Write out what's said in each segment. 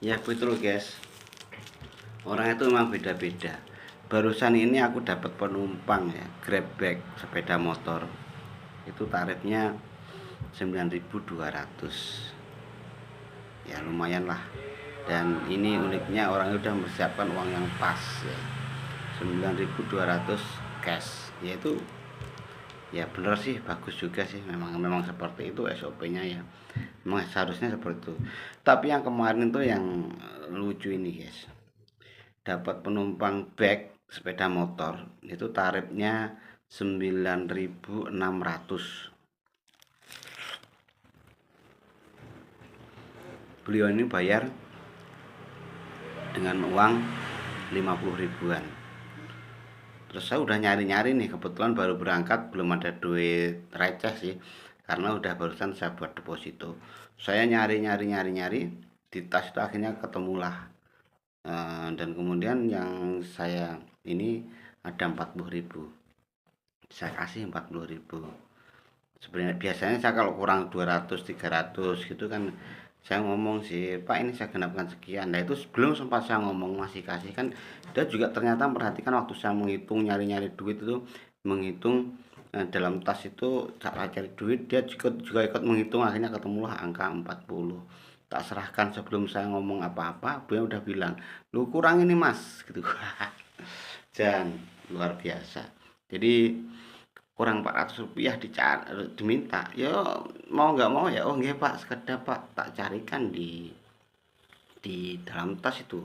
Ya betul guys, orang itu memang beda-beda. Barusan ini aku dapat penumpang ya, grab bag sepeda motor. Itu tarifnya 9.200. Ya lumayan lah. Dan ini uniknya orang udah mempersiapkan uang yang pas ya. 9.200 cash. Yaitu ya bener sih, bagus juga sih, memang seperti itu SOP-nya ya, memang seharusnya seperti itu. Tapi yang kemarin tuh yang lucu ini guys, dapat penumpang bag sepeda motor itu tarifnya 9.600. Beliau ini bayar dengan uang 50 ribuan. Terus saya udah nyari-nyari nih, kebetulan baru berangkat, belum ada duit receh sih, karena udah barusan saya buat deposito. Saya nyari-nyari di tas itu akhirnya ketemulah. Dan kemudian yang saya ini ada 40.000, saya kasih 40.000. Sebenarnya biasanya saya kalau kurang 200 300 gitu kan, saya ngomong sih, Pak ini saya genapkan sekian. Nah itu sebelum sempat saya ngomong masih kasih kan, dia juga ternyata memperhatikan waktu saya menghitung nyari-nyari duit itu, menghitung dalam tas itu cara cari duit, dia juga ikut menghitung, akhirnya ketemulah angka 40. Tak serahkan sebelum saya ngomong apa-apa, beliau udah bilang, lu kurang ini mas gitu. Dan luar biasa. Jadi kurang 400 rupiah diminta, ya mau nggak mau ya, oh nggih pak, sekedar pak tak carikan di dalam tas itu.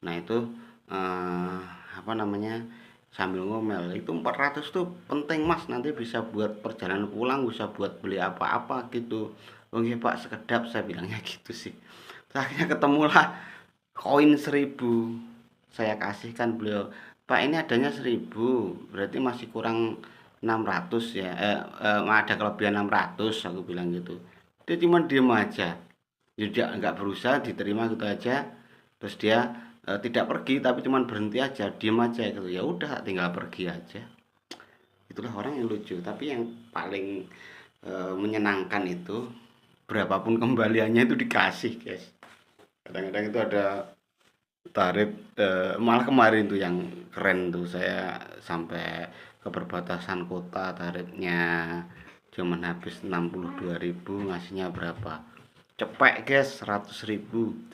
Nah itu eh, apa namanya, sambil ngomel, itu 400 tuh penting mas, nanti bisa buat perjalanan pulang, bisa buat beli apa-apa gitu. Oh nggih pak, sekedap, saya bilangnya gitu sih. Terus akhirnya ketemulah koin 1.000, saya kasihkan beliau, pak ini adanya 1.000, berarti masih kurang 600 ya, ada kelebihan 600, aku bilang gitu. Dia cuma diem aja, dia nggak berusaha, diterima gitu aja. Terus dia tidak pergi, tapi cuma berhenti aja, diem aja gitu. Ya udah, tinggal pergi aja. Itulah orang yang lucu. Tapi yang paling menyenangkan itu, berapapun kembaliannya itu dikasih guys. Kadang-kadang itu ada tarif, malah kemarin tuh yang keren tuh, saya sampai ke perbatasan kota, tarifnya cuman habis 62.000, ngasihnya berapa, cepek guys, 100.000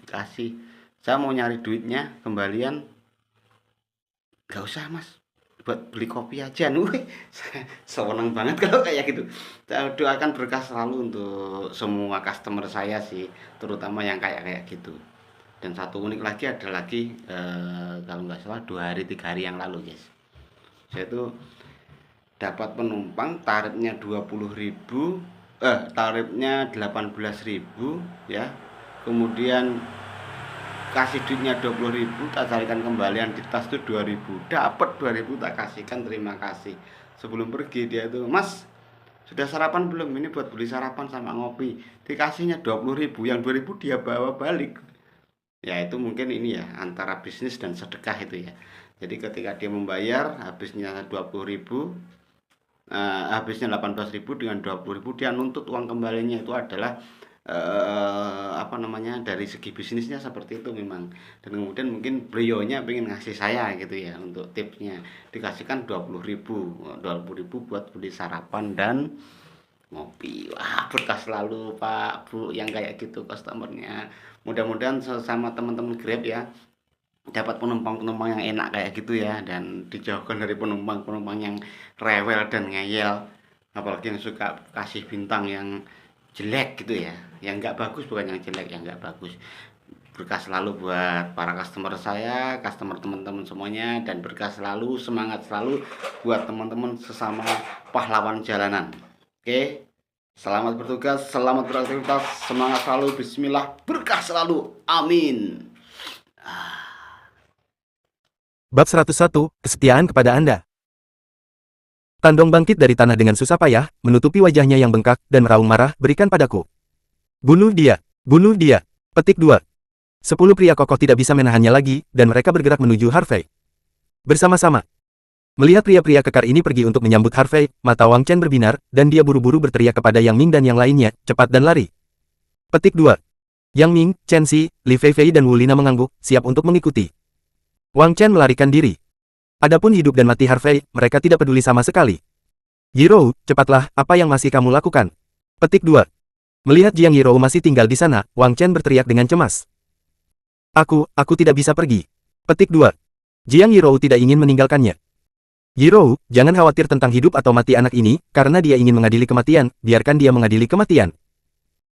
dikasih. Saya mau nyari duitnya kembalian, gak usah mas, buat beli kopi aja nih. Saya seneng banget kalau kayak gitu. Saya doakan berkah selalu untuk semua customer saya sih, terutama yang kayak kayak gitu. Dan satu unik lagi, ada lagi, kalau nggak salah 2 hari 3 hari yang lalu guys, saya tuh dapat penumpang tarifnya 20.000, tarifnya 18.000 ya, kemudian kasih duitnya 20.000, tak carikan kembalian di tas tuh 2.000, dapat 2.000, tak kasihkan, terima kasih. Sebelum pergi dia tuh, mas sudah sarapan belum, ini buat beli sarapan sama ngopi. Dikasihnya 20.000, yang 2.000 dia bawa balik. Ya itu mungkin ini ya, antara bisnis dan sedekah itu ya. Jadi ketika dia membayar, habisnya 20.000, habisnya 18.000, dengan 20.000 dia nuntut uang kembalinya, itu adalah apa namanya, dari segi bisnisnya seperti itu memang. Dan kemudian mungkin beliaunya pengen ngasih saya gitu ya untuk tipsnya, dikasihkan 20.000 buat beli sarapan dan ngopi. Wah berkah selalu pak bu yang kayak gitu customernya. Mudah-mudahan sesama teman-teman Grab ya, dapat penumpang-penumpang yang enak kayak gitu ya, dan dijauhkan dari penumpang-penumpang yang rewel dan ngeyel, apalagi yang suka kasih bintang yang jelek gitu ya, yang nggak bagus, bukan yang jelek, yang nggak bagus. Berkah selalu buat para customer saya, customer teman-teman semuanya, dan berkah selalu, semangat selalu buat teman-teman sesama pahlawan jalanan. Oke, selamat bertugas, selamat beraktivitas, semangat selalu, bismillah, berkah selalu, amin. Bab 101, Kesetiaan kepada Anda. Tandong bangkit dari tanah dengan susah payah, menutupi wajahnya yang bengkak, dan meraung marah, berikan padaku. Bunuh dia, bunuh dia. Petik 2. 10 pria kokoh tidak bisa menahannya lagi, dan mereka bergerak menuju Harvey. Bersama-sama. Melihat pria-pria kekar ini pergi untuk menyambut Harvey, mata Wang Chen berbinar, dan dia buru-buru berteriak kepada Yang Ming dan yang lainnya, cepat dan lari. Petik 2. Yang Ming, Chen Xi, Li Feifei dan Wu Lina mengangguk, siap untuk mengikuti. Wang Chen melarikan diri. Adapun hidup dan mati Harvey, mereka tidak peduli sama sekali. Yirou, cepatlah, apa yang masih kamu lakukan? Petik 2. Melihat Jiang Yirou masih tinggal di sana, Wang Chen berteriak dengan cemas. Aku tidak bisa pergi. Petik 2. Jiang Yirou tidak ingin meninggalkannya. Yirou, jangan khawatir tentang hidup atau mati anak ini, karena dia ingin mengadili kematian, biarkan dia mengadili kematian.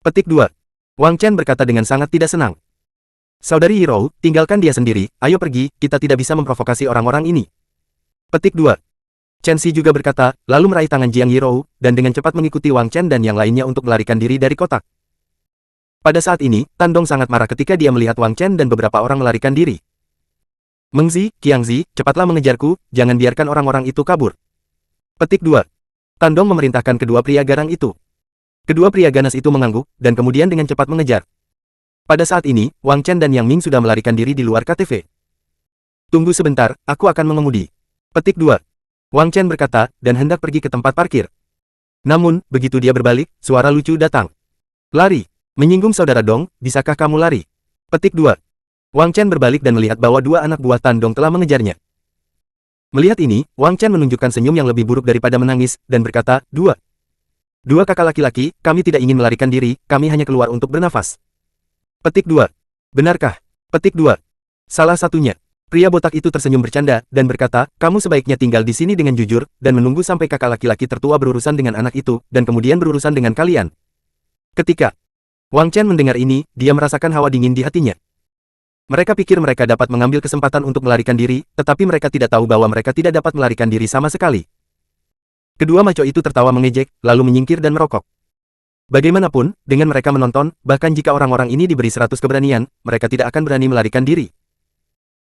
Petik 2. Wang Chen berkata dengan sangat tidak senang. Saudari Yirou, tinggalkan dia sendiri, ayo pergi, kita tidak bisa memprovokasi orang-orang ini. Petik 2. Chen Xi juga berkata, lalu meraih tangan Jiang Yirou, dan dengan cepat mengikuti Wang Chen dan yang lainnya untuk melarikan diri dari kotak. Pada saat ini, Tan Dong sangat marah ketika dia melihat Wang Chen dan beberapa orang melarikan diri. Mengzi, Qiangzi, cepatlah mengejarku, jangan biarkan orang-orang itu kabur. Petik 2. Tan Dong memerintahkan kedua pria garang itu. Kedua pria ganas itu mengangguk, dan kemudian dengan cepat mengejar. Pada saat ini, Wang Chen dan Yang Ming sudah melarikan diri di luar KTV. Tunggu sebentar, aku akan mengemudi. Petik 2. Wang Chen berkata, dan hendak pergi ke tempat parkir. Namun, begitu dia berbalik, suara lucu datang. Lari. Menyinggung saudara Dong, bisakah kamu lari? Petik 2. Wang Chen berbalik dan melihat bahwa dua anak buah Tan Dong telah mengejarnya. Melihat ini, Wang Chen menunjukkan senyum yang lebih buruk daripada menangis, dan berkata, Dua kakak laki-laki, kami tidak ingin melarikan diri, kami hanya keluar untuk bernafas. Petik 2. Benarkah? Petik 2. Salah satunya. Pria botak itu tersenyum bercanda, dan berkata, kamu sebaiknya tinggal di sini dengan jujur, dan menunggu sampai kakak laki-laki tertua berurusan dengan anak itu, dan kemudian berurusan dengan kalian. Ketika Wang Chen mendengar ini, dia merasakan hawa dingin di hatinya. Mereka pikir mereka dapat mengambil kesempatan untuk melarikan diri, tetapi mereka tidak tahu bahwa mereka tidak dapat melarikan diri sama sekali. Kedua maco itu tertawa mengejek, lalu menyingkir dan merokok. Bagaimanapun, dengan mereka menonton, bahkan jika orang-orang ini diberi 100 keberanian, mereka tidak akan berani melarikan diri.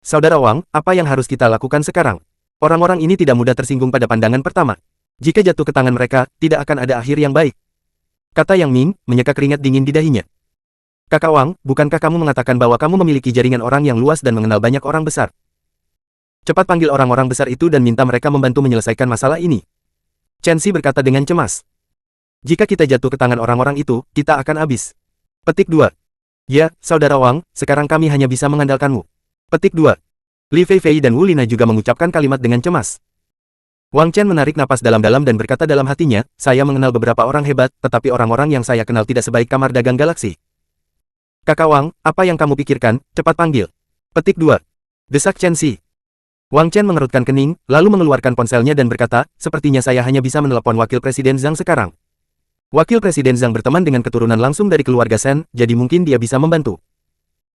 Saudara Wang, apa yang harus kita lakukan sekarang? Orang-orang ini tidak mudah tersinggung pada pandangan pertama. Jika jatuh ke tangan mereka, tidak akan ada akhir yang baik. Kata Yang Ming, menyeka keringat dingin di dahinya. Kakak Wang, bukankah kamu mengatakan bahwa kamu memiliki jaringan orang yang luas dan mengenal banyak orang besar? Cepat panggil orang-orang besar itu dan minta mereka membantu menyelesaikan masalah ini. Chen Xi berkata dengan cemas. Jika kita jatuh ke tangan orang-orang itu, kita akan habis. Petik 2. Ya, saudara Wang, sekarang kami hanya bisa mengandalkanmu. Petik 2. Li Feifei dan Wu Lina juga mengucapkan kalimat dengan cemas. Wang Chen menarik napas dalam-dalam dan berkata dalam hatinya, saya mengenal beberapa orang hebat, tetapi orang-orang yang saya kenal tidak sebaik kamar dagang galaksi. Kakak Wang, apa yang kamu pikirkan? Cepat panggil. Petik 2. Desak Chen Xi. Wang Chen mengerutkan kening, lalu mengeluarkan ponselnya dan berkata, sepertinya saya hanya bisa menelepon Wakil Presiden Zhang sekarang. Wakil Presiden Zhang berteman dengan keturunan langsung dari keluarga Shen, jadi mungkin dia bisa membantu.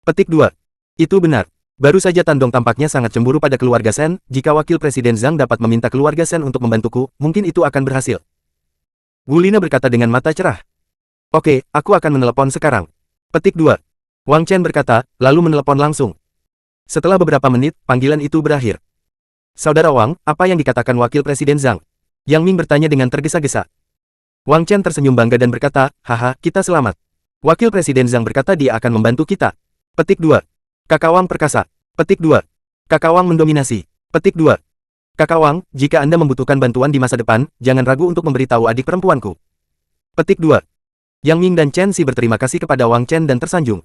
Petik 2. Itu benar. Baru saja Tan Dong tampaknya sangat cemburu pada keluarga Shen, jika Wakil Presiden Zhang dapat meminta keluarga Shen untuk membantuku, mungkin itu akan berhasil. Wu Lina berkata dengan mata cerah. Oke, aku akan menelepon sekarang. Petik 2. Wang Chen berkata, lalu menelepon langsung. Setelah beberapa menit, panggilan itu berakhir. Saudara Wang, apa yang dikatakan Wakil Presiden Zhang? Yang Ming bertanya dengan tergesa-gesa. Wang Chen tersenyum bangga dan berkata, haha, kita selamat. Wakil Presiden Zhang berkata dia akan membantu kita. Petik 2. Kakak Wang perkasa. Petik 2. Kakak Wang mendominasi. Petik 2. Kakak Wang, jika Anda membutuhkan bantuan di masa depan, jangan ragu untuk memberitahu adik perempuanku. Petik 2. Yang Ming dan Chen Xi berterima kasih kepada Wang Chen dan tersanjung.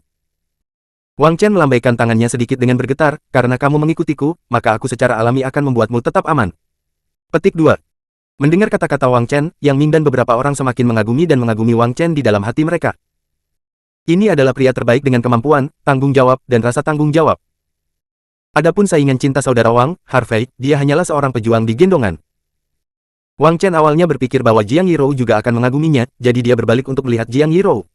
Wang Chen melambaikan tangannya sedikit dengan bergetar, karena kamu mengikutiku, maka aku secara alami akan membuatmu tetap aman. Petik 2. Mendengar kata-kata Wang Chen, Yang Ming dan beberapa orang semakin mengagumi dan mengagumi Wang Chen di dalam hati mereka. Ini adalah pria terbaik dengan kemampuan, tanggung jawab, dan rasa tanggung jawab. Adapun saingan cinta saudara Wang, Harvey, dia hanyalah seorang pejuang di gendongan. Wang Chen awalnya berpikir bahwa Jiang Yirou juga akan mengaguminya, jadi dia berbalik untuk melihat Jiang Yirou.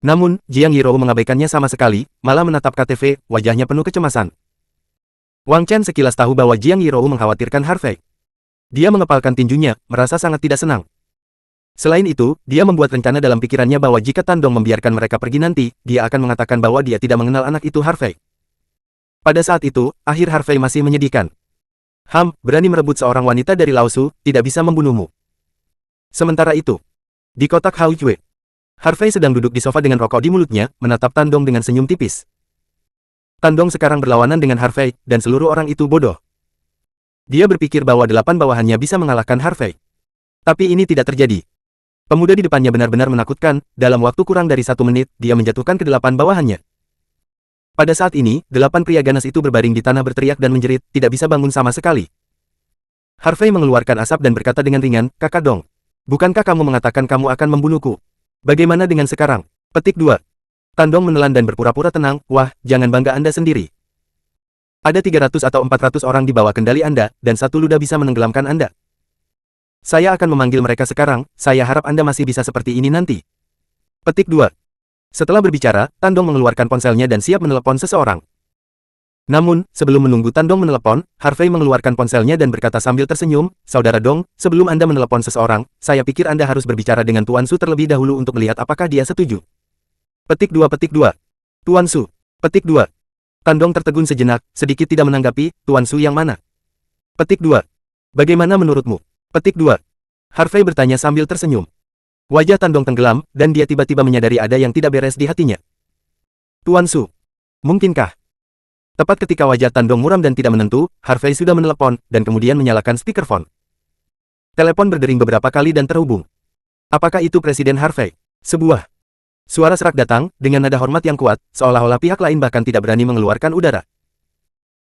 Namun, Jiang Yirou mengabaikannya sama sekali, malah menatap KTV, wajahnya penuh kecemasan. Wang Chen sekilas tahu bahwa Jiang Yirou mengkhawatirkan Harvey. Dia mengepalkan tinjunya, merasa sangat tidak senang. Selain itu, dia membuat rencana dalam pikirannya bahwa jika Tan Dong membiarkan mereka pergi nanti, dia akan mengatakan bahwa dia tidak mengenal anak itu Harvey. Pada saat itu, akhir Harvey masih menyedihkan. Berani merebut seorang wanita dari Lao Su, tidak bisa membunuhmu. Sementara itu, di kotak Hao Jue, Harvey sedang duduk di sofa dengan rokok di mulutnya, menatap Tan Dong dengan senyum tipis. Tan Dong sekarang berlawanan dengan Harvey, dan seluruh orang itu bodoh. Dia berpikir bahwa 8 bawahannya bisa mengalahkan Harvey. Tapi ini tidak terjadi. Pemuda di depannya benar-benar menakutkan, dalam waktu kurang dari 1 menit, dia menjatuhkan ke-8 bawahannya. Pada saat ini, 8 pria ganas itu berbaring di tanah berteriak dan menjerit, tidak bisa bangun sama sekali. Harvey mengeluarkan asap dan berkata dengan ringan, "Kakak Dong. Bukankah kamu mengatakan kamu akan membunuhku? Bagaimana dengan sekarang?" Petik 2. Tandong menelan dan berpura-pura tenang, "Wah, jangan bangga Anda sendiri. Ada 300 atau 400 orang di bawah kendali Anda, dan satu luda bisa menenggelamkan Anda. Saya akan memanggil mereka sekarang, saya harap Anda masih bisa seperti ini nanti." Petik 2. Setelah berbicara, Tandong mengeluarkan ponselnya dan siap menelepon seseorang. Namun, sebelum menunggu Tandong menelepon, Harvey mengeluarkan ponselnya dan berkata sambil tersenyum, "Saudara Dong, sebelum Anda menelepon seseorang, saya pikir Anda harus berbicara dengan Tuan Su terlebih dahulu untuk melihat apakah dia setuju." Petik 2. Tuan Su. Petik 2. Tandong tertegun sejenak, sedikit tidak menanggapi, "Tuan Su yang mana?" Petik 2. "Bagaimana menurutmu?" Petik 2. Harvey bertanya sambil tersenyum. Wajah Tandong tenggelam, dan dia tiba-tiba menyadari ada yang tidak beres di hatinya. "Tuan Su. Mungkinkah?" Tepat ketika wajah Tandong muram dan tidak menentu, Harvey sudah menelepon, dan kemudian menyalakan speakerphone. Telepon berdering beberapa kali dan terhubung. "Apakah itu Presiden Harvey?" Sebuah suara serak datang, dengan nada hormat yang kuat, seolah-olah pihak lain bahkan tidak berani mengeluarkan udara.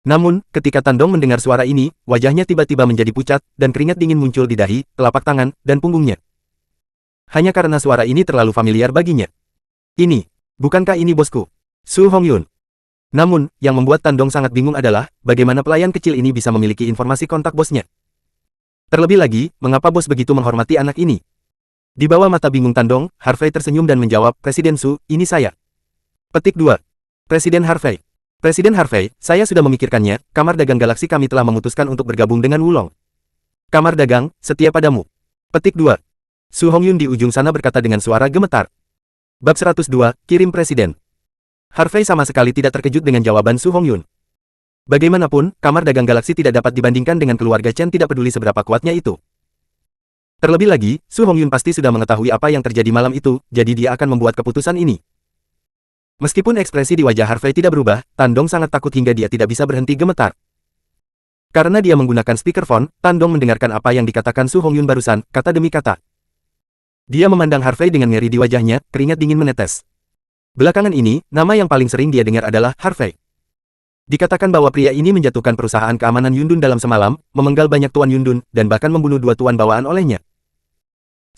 Namun, ketika Tandong mendengar suara ini, wajahnya tiba-tiba menjadi pucat, dan keringat dingin muncul di dahi, telapak tangan, dan punggungnya. Hanya karena suara ini terlalu familiar baginya. Bukankah ini bosku? Su Hongyun. Namun, yang membuat Tandong sangat bingung adalah, bagaimana pelayan kecil ini bisa memiliki informasi kontak bosnya. Terlebih lagi, mengapa bos begitu menghormati anak ini? Di bawah mata bingung Tandong, Harvey tersenyum dan menjawab, "Presiden Su, ini saya." Petik 2. Presiden Harvey. "Presiden Harvey, saya sudah memikirkannya, Kamar Dagang Galaksi kami telah memutuskan untuk bergabung dengan Wulong. Kamar Dagang, setia padamu." Petik 2. Su Hongyun di ujung sana berkata dengan suara gemetar. Bab 102, Kirim Presiden. Harvey sama sekali tidak terkejut dengan jawaban Su Hongyun. Bagaimanapun, Kamar Dagang Galaksi tidak dapat dibandingkan dengan keluarga Chen, tidak peduli seberapa kuatnya itu. Terlebih lagi, Su Hongyun pasti sudah mengetahui apa yang terjadi malam itu, jadi dia akan membuat keputusan ini. Meskipun ekspresi di wajah Harvey tidak berubah, Tandong sangat takut hingga dia tidak bisa berhenti gemetar. Karena dia menggunakan speakerphone, Tandong mendengarkan apa yang dikatakan Su Hongyun barusan, kata demi kata. Dia memandang Harvey dengan ngeri di wajahnya, keringat dingin menetes. Belakangan ini, nama yang paling sering dia dengar adalah Harvey. Dikatakan bahwa pria ini menjatuhkan perusahaan keamanan Yundun dalam semalam, memenggal banyak tuan Yundun, dan bahkan membunuh 2 tuan bawaan olehnya.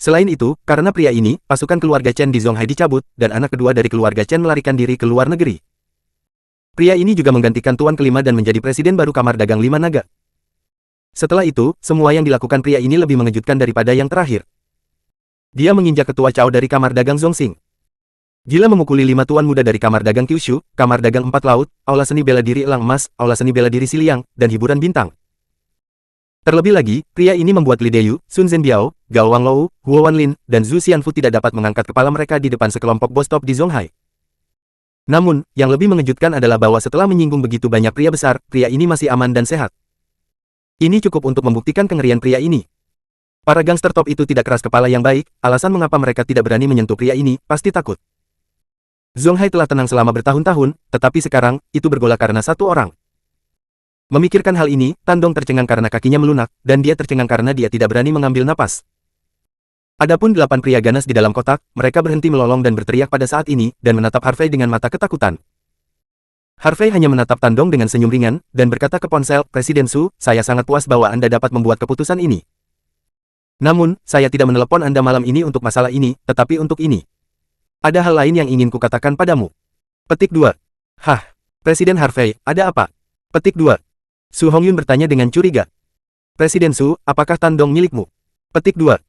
Selain itu, karena pria ini, pasukan keluarga Chen di Zonghai dicabut, dan anak kedua dari keluarga Chen melarikan diri ke luar negeri. Pria ini juga menggantikan tuan kelima dan menjadi presiden baru Kamar Dagang Lima Naga. Setelah itu, semua yang dilakukan pria ini lebih mengejutkan daripada yang terakhir. Dia menginjak ketua Cao dari Kamar Dagang Zongxing. Gila memukuli 5 tuan muda dari Kamar Dagang Kyushu, Kamar Dagang 4 Laut, Aula Seni Bela Diri Elang Emas, Aula Seni Bela Diri Siliang, dan Hiburan Bintang. Terlebih lagi, pria ini membuat Li Deyu, Sun Zhenbiao, Gao Wanglou, Huo Wanlin, dan Zhu Xianfu tidak dapat mengangkat kepala mereka di depan sekelompok bos top di Zonghai. Namun, yang lebih mengejutkan adalah bahwa setelah menyinggung begitu banyak pria besar, pria ini masih aman dan sehat. Ini cukup untuk membuktikan kengerian pria ini. Para gangster top itu tidak keras kepala yang baik, alasan mengapa mereka tidak berani menyentuh pria ini, pasti takut. Zonghai telah tenang selama bertahun-tahun, tetapi sekarang, itu bergolak karena satu orang. Memikirkan hal ini, Tandong tercengang karena kakinya melunak, dan dia tercengang karena dia tidak berani mengambil napas. Adapun 8 pria ganas di dalam kotak, mereka berhenti melolong dan berteriak pada saat ini, dan menatap Harvey dengan mata ketakutan. Harvey hanya menatap Tandong dengan senyum ringan, dan berkata ke ponsel, "Presiden Su, saya sangat puas bahwa Anda dapat membuat keputusan ini. Namun, saya tidak menelepon Anda malam ini untuk masalah ini, tetapi untuk ini. Ada hal lain yang ingin kukatakan padamu." Petik 2. "Hah? Presiden Harvey, ada apa?" Petik 2. Su Hongyun bertanya dengan curiga. "Presiden Su, apakah Tandong milikmu?" Petik 2.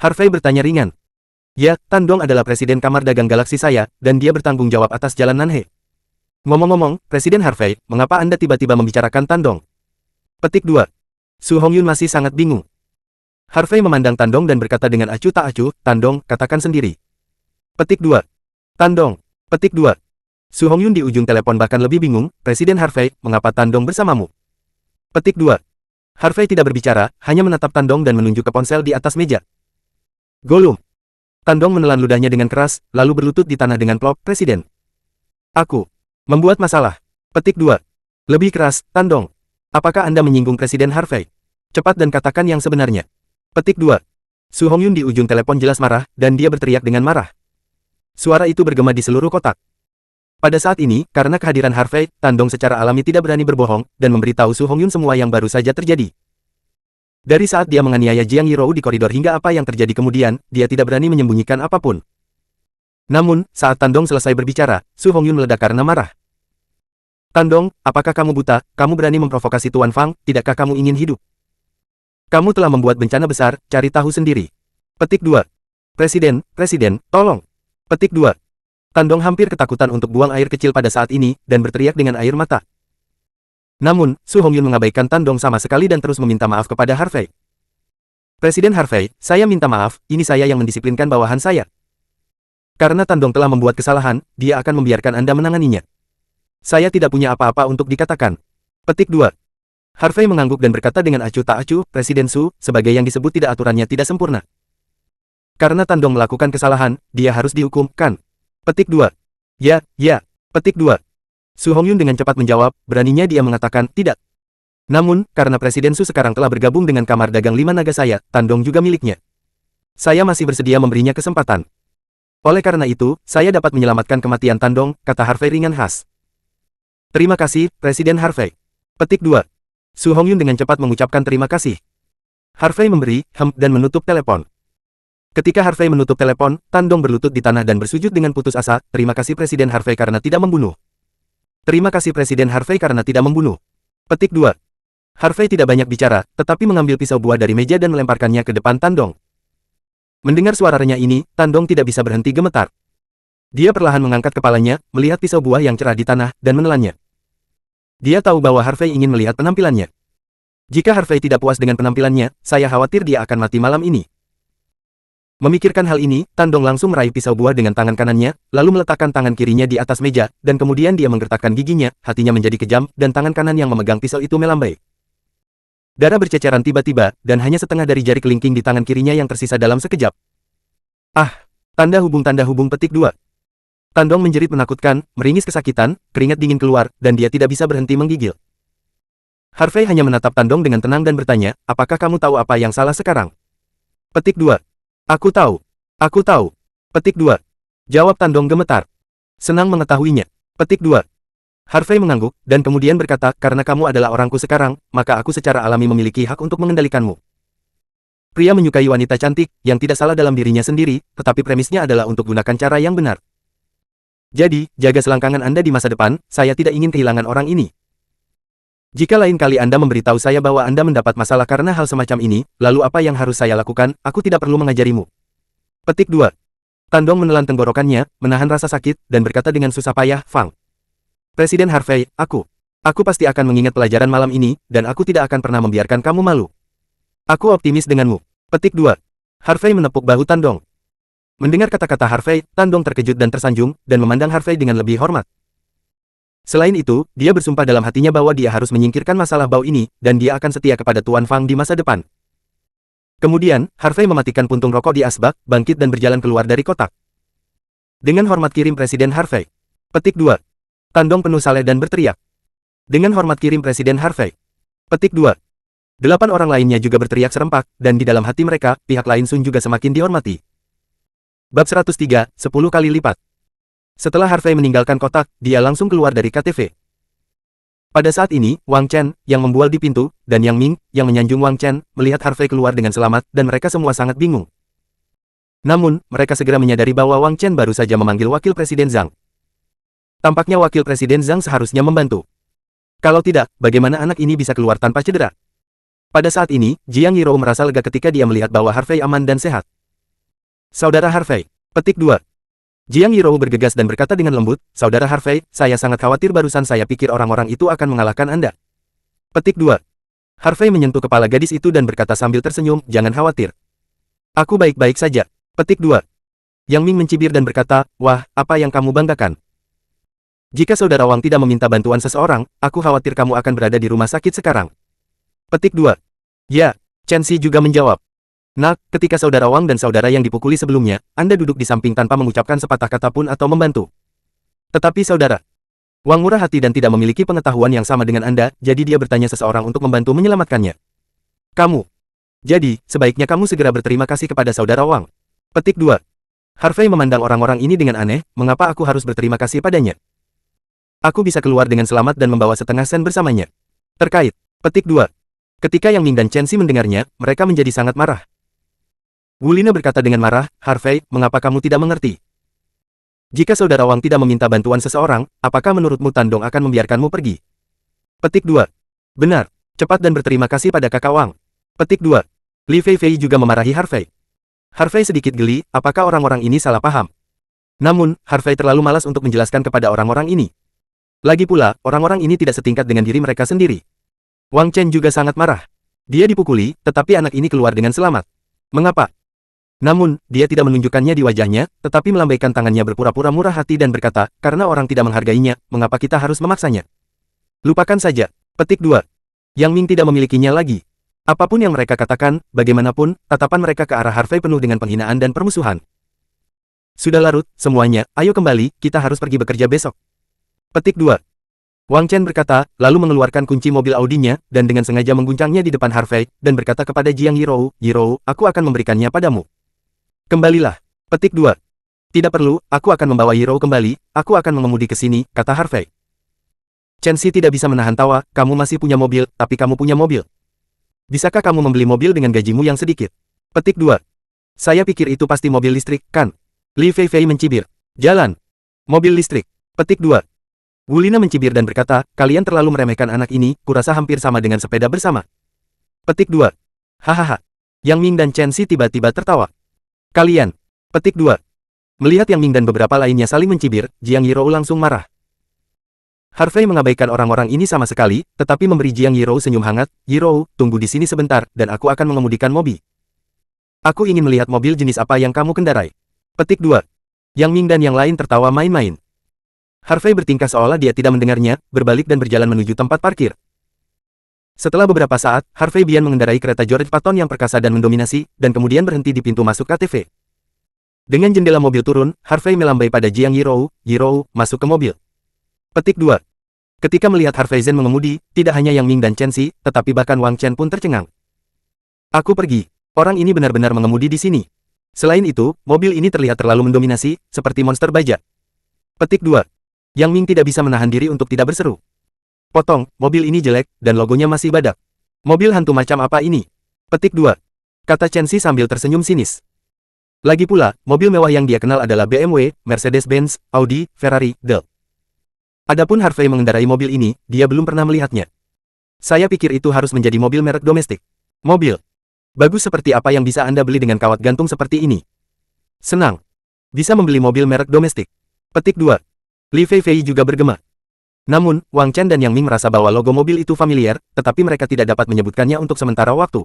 Harvey bertanya ringan. "Ya, Tandong adalah Presiden Kamar Dagang Galaksi saya, dan dia bertanggung jawab atas Jalan Nanhe." "Ngomong-ngomong, Presiden Harvey, mengapa Anda tiba-tiba membicarakan Tandong?" Petik 2. Su Hongyun masih sangat bingung. Harvey memandang Tandong dan berkata dengan acuh tak acuh, "Tandong, katakan sendiri." Petik 2. "Tandong." Petik 2. Su Hongyun di ujung telepon bahkan lebih bingung, "Presiden Harvey, mengapa Tandong bersamamu?" Petik 2. Harvey tidak berbicara, hanya menatap Tandong dan menunjuk ke ponsel di atas meja. "Golum." Tandong menelan ludahnya dengan keras, lalu berlutut di tanah dengan plop, "Presiden. Aku membuat masalah." Petik 2. Lebih keras, "Tandong. Apakah Anda menyinggung Presiden Harvey? Cepat dan katakan yang sebenarnya." Petik 2. Su Hongyun di ujung telepon jelas marah, dan dia berteriak dengan marah. Suara itu bergema di seluruh kotak. Pada saat ini, karena kehadiran Harvey, Tandong secara alami tidak berani berbohong, dan memberitahu Su Hongyun semua yang baru saja terjadi. Dari saat dia menganiaya Jiang Yirou di koridor hingga apa yang terjadi kemudian, dia tidak berani menyembunyikan apapun. Namun, saat Tandong selesai berbicara, Su Hongyun meledak karena marah. Tandong, apakah kamu buta? Kamu berani memprovokasi Tuan Fang, tidakkah kamu ingin hidup? Kamu telah membuat bencana besar, cari tahu sendiri. Petik 2. Presiden, tolong. Petik 2. Tandong hampir ketakutan untuk buang air kecil pada saat ini, dan berteriak dengan air mata. Namun, Su Hongyun mengabaikan Tandong sama sekali dan terus meminta maaf kepada Harvey. Presiden Harvey, saya minta maaf, ini saya yang mendisiplinkan bawahan saya. Karena Tandong telah membuat kesalahan, dia akan membiarkan Anda menanganinya. Saya tidak punya apa-apa untuk dikatakan. Petik 2. Harvey mengangguk dan berkata dengan acuh tak acuh, Presiden Su, sebagai yang disebut tidak aturannya tidak sempurna. Karena Tandong melakukan kesalahan, dia harus dihukum, kan? Petik 2. Ya. Petik 2. Su Hongyun dengan cepat menjawab, beraninya dia mengatakan, tidak. Namun, karena Presiden Su sekarang telah bergabung dengan Kamar Dagang Lima Naga saya, Tandong juga miliknya. Saya masih bersedia memberinya kesempatan. Oleh karena itu, saya dapat menyelamatkan kematian Tandong, kata Harvey ringan khas. Terima kasih, Presiden Harvey. Petik 2. Su Hongyun dengan cepat mengucapkan terima kasih. Harvey memberi, dan menutup telepon. Ketika Harvey menutup telepon, Tandong berlutut di tanah dan bersujud dengan putus asa, terima kasih Presiden Harvey karena tidak membunuh. Terima kasih Presiden Harvey karena tidak membunuh. Petik 2. Harvey tidak banyak bicara, tetapi mengambil pisau buah dari meja dan melemparkannya ke depan Tandong. Mendengar suara renyah ini, Tandong tidak bisa berhenti gemetar. Dia perlahan mengangkat kepalanya, melihat pisau buah yang cerah di tanah, dan menelannya. Dia tahu bahwa Harvey ingin melihat penampilannya. Jika Harvey tidak puas dengan penampilannya, saya khawatir dia akan mati malam ini. Memikirkan hal ini, Tandong langsung meraih pisau buah dengan tangan kanannya, lalu meletakkan tangan kirinya di atas meja, dan kemudian dia menggertakkan giginya, hatinya menjadi kejam, dan tangan kanan yang memegang pisau itu melambai. Darah berceceran tiba-tiba, dan hanya setengah dari jari kelingking di tangan kirinya yang tersisa dalam sekejap. Tanda hubung petik 2. Tandong menjerit menakutkan, meringis kesakitan, keringat dingin keluar, dan dia tidak bisa berhenti menggigil. Harvey hanya menatap Tandong dengan tenang dan bertanya, apakah kamu tahu apa yang salah sekarang? Petik 2. Aku tahu. Petik 2. Jawab Tandong gemetar. Senang mengetahuinya. Petik 2. Harvey mengangguk, dan kemudian berkata, karena kamu adalah orangku sekarang, maka aku secara alami memiliki hak untuk mengendalikanmu. Pria menyukai wanita cantik, yang tidak salah dalam dirinya sendiri, tetapi premisnya adalah untuk gunakan cara yang benar. Jadi, jaga selangkangan Anda di masa depan, saya tidak ingin kehilangan orang ini. Jika lain kali Anda memberitahu saya bahwa Anda mendapat masalah karena hal semacam ini, lalu apa yang harus saya lakukan, aku tidak perlu mengajarimu. Petik 2. Tandong menelan tenggorokannya, menahan rasa sakit, dan berkata dengan susah payah, Fang. Presiden Harvey, aku pasti akan mengingat pelajaran malam ini, dan aku tidak akan pernah membiarkan kamu malu. Aku optimis denganmu. Petik 2. Harvey menepuk bahu Tandong. Mendengar kata-kata Harvey, Tandong terkejut dan tersanjung, dan memandang Harvey dengan lebih hormat. Selain itu, dia bersumpah dalam hatinya bahwa dia harus menyingkirkan masalah bau ini, dan dia akan setia kepada Tuan Fang di masa depan. Kemudian, Harvey mematikan puntung rokok di asbak, bangkit dan berjalan keluar dari kotak. Dengan hormat kirim Presiden Harvey. Petik 2. Tandong penuh saleh dan berteriak. Dengan hormat kirim Presiden Harvey. Petik 2. 8 orang lainnya juga berteriak serempak, dan di dalam hati mereka, pihak lain Sun juga semakin dihormati. Bab 103, 10 kali lipat. Setelah Harvey meninggalkan kotak, dia langsung keluar dari KTV. Pada saat ini, Wang Chen, yang membual di pintu, dan Yang Ming, yang menyanjung Wang Chen, melihat Harvey keluar dengan selamat, dan mereka semua sangat bingung. Namun, mereka segera menyadari bahwa Wang Chen baru saja memanggil Wakil Presiden Zhang. Tampaknya Wakil Presiden Zhang seharusnya membantu. Kalau tidak, bagaimana anak ini bisa keluar tanpa cedera? Pada saat ini, Jiang Yirou merasa lega ketika dia melihat bahwa Harvey aman dan sehat. Saudara Harvey. Petik 2. Jiang Yirou bergegas dan berkata dengan lembut, Saudara Harvey, saya sangat khawatir barusan saya pikir orang-orang itu akan mengalahkan Anda. Petik 2. Harvey menyentuh kepala gadis itu dan berkata sambil tersenyum, jangan khawatir. Aku baik-baik saja. Petik 2. Yang Ming mencibir dan berkata, wah, apa yang kamu banggakan? Jika Saudara Wang tidak meminta bantuan seseorang, aku khawatir kamu akan berada di rumah sakit sekarang. Petik 2. Ya, Chen Xi juga menjawab. Nak, ketika Saudara Wang dan saudara yang dipukuli sebelumnya, Anda duduk di samping tanpa mengucapkan sepatah kata pun atau membantu. Tetapi Saudara Wang murah hati dan tidak memiliki pengetahuan yang sama dengan Anda, jadi dia bertanya seseorang untuk membantu menyelamatkannya. Kamu Jadi, sebaiknya kamu segera berterima kasih kepada saudara Wang. Petik 2. Harvey memandang orang-orang ini dengan aneh, mengapa aku harus berterima kasih padanya? Aku bisa keluar dengan selamat dan membawa setengah sen bersamanya. Terkait. Petik 2. Ketika Yang Ming dan Chen Xi mendengarnya, mereka menjadi sangat marah. Wu Lina berkata dengan marah, Harvey, mengapa kamu tidak mengerti? Jika saudara Wang tidak meminta bantuan seseorang, apakah menurutmu Tandong akan membiarkanmu pergi? Petik 2. Benar. Cepat dan berterima kasih pada kakak Wang. Petik 2. Li Feifei juga memarahi Harvey. Harvey sedikit geli, apakah orang-orang ini salah paham? Namun, Harvey terlalu malas untuk menjelaskan kepada orang-orang ini. Lagi pula, orang-orang ini tidak setingkat dengan diri mereka sendiri. Wang Chen juga sangat marah. Dia dipukuli, tetapi anak ini keluar dengan selamat. Mengapa? Namun, dia tidak menunjukkannya di wajahnya, tetapi melambaikan tangannya berpura-pura murah hati dan berkata, karena orang tidak menghargainya, mengapa kita harus memaksanya? Lupakan saja. Petik 2. Yang Ming tidak memilikinya lagi. Apapun yang mereka katakan, bagaimanapun, tatapan mereka ke arah Harvey penuh dengan penghinaan dan permusuhan. Sudah larut, semuanya, ayo kembali, kita harus pergi bekerja besok. Petik 2. Wang Chen berkata, lalu mengeluarkan kunci mobil Audinya, dan dengan sengaja mengguncangnya di depan Harvey, dan berkata kepada Jiang Yirou, Yirou, aku akan memberikannya padamu. Kembalilah. Petik 2. Tidak perlu, aku akan membawa Yirou kembali, aku akan mengemudi ke sini, kata Harvey. Chen Xi tidak bisa menahan tawa, kamu masih punya mobil, tapi kamu punya mobil. Bisakah kamu membeli mobil dengan gajimu yang sedikit? Petik 2. Saya pikir itu pasti mobil listrik, kan? Li Feifei mencibir. Jalan. Mobil listrik. Petik 2. Wu Lina mencibir dan berkata, kalian terlalu meremehkan anak ini, kurasa hampir sama dengan sepeda bersama. Petik 2. Hahaha. Yang Ming dan Chen Xi tiba-tiba tertawa. Kalian. Petik 2. Melihat Yang Ming dan beberapa lainnya saling mencibir, Jiang Yirou langsung marah. Harvey mengabaikan orang-orang ini sama sekali, tetapi memberi Jiang Yirou senyum hangat, Yirou, tunggu di sini sebentar, dan aku akan mengemudikan mobil. Aku ingin melihat mobil jenis apa yang kamu kendarai. Petik 2. Yang Ming dan yang lain tertawa main-main. Harvey bertingkah seolah dia tidak mendengarnya, berbalik dan berjalan menuju tempat parkir. Setelah beberapa saat, Harvey Bian mengendarai kereta George Patton yang perkasa dan mendominasi, dan kemudian berhenti di pintu masuk KTV. Dengan jendela mobil turun, Harvey melambai pada Jiang Yirou, Yirou, masuk ke mobil. Petik 2. Ketika melihat Harvey Zhen mengemudi, tidak hanya Yang Ming dan Chen Xi, tetapi bahkan Wang Chen pun tercengang. Aku pergi. Orang ini benar-benar mengemudi di sini. Selain itu, mobil ini terlihat terlalu mendominasi, seperti monster baja. Petik 2. Yang Ming tidak bisa menahan diri untuk tidak berseru. Potong, mobil ini jelek, dan logonya masih badak. Mobil hantu macam apa ini? Petik 2. Kata Chen Xi sambil tersenyum sinis. Lagi pula, mobil mewah yang dia kenal adalah BMW, Mercedes-Benz, Audi, Ferrari, Dell. Adapun Harvey mengendarai mobil ini, dia belum pernah melihatnya. Saya pikir itu harus menjadi mobil merek domestik. Mobil. Bagus seperti apa yang bisa Anda beli dengan kawat gantung seperti ini? Senang. Bisa membeli mobil merek domestik. Petik 2. Li Feifei juga bergema. Namun, Wang Chen dan Yang Ming merasa bahwa logo mobil itu familiar, tetapi mereka tidak dapat menyebutkannya untuk sementara waktu.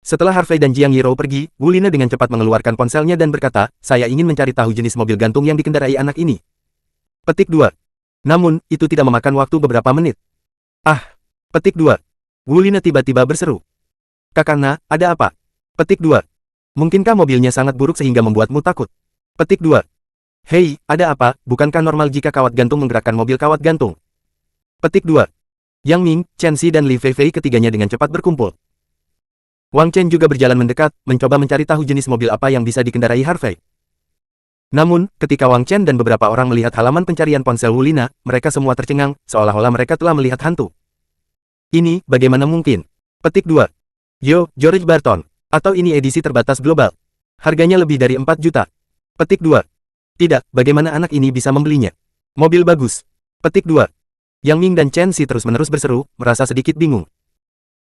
Setelah Harvey dan Jiang Yirou pergi, Wu Lina dengan cepat mengeluarkan ponselnya dan berkata, saya ingin mencari tahu jenis mobil gantung yang dikendarai anak ini. Petik 2. Namun, itu tidak memakan waktu beberapa menit. Ah! Petik 2. Wu Lina tiba-tiba berseru. Kakakna, ada apa? Petik 2. Mungkinkah mobilnya sangat buruk sehingga membuatmu takut? Petik 2. Hei, ada apa? Bukankah normal jika kawat gantung menggerakkan mobil kawat gantung? Petik 2. Yang Ming, Chen Xi dan Li Feifei ketiganya dengan cepat berkumpul. Wang Chen juga berjalan mendekat, mencoba mencari tahu jenis mobil apa yang bisa dikendarai Harvey. Namun, ketika Wang Chen dan beberapa orang melihat halaman pencarian ponsel Wu Lina, mereka semua tercengang, seolah-olah mereka telah melihat hantu. Ini, bagaimana mungkin? Petik 2. Yo, George Barton. Atau ini edisi terbatas global. Harganya lebih dari 4 juta. Petik 2. Tidak, bagaimana anak ini bisa membelinya? Mobil bagus. Petik 2. Yang Ming dan Chen Xi terus-menerus berseru, merasa sedikit bingung.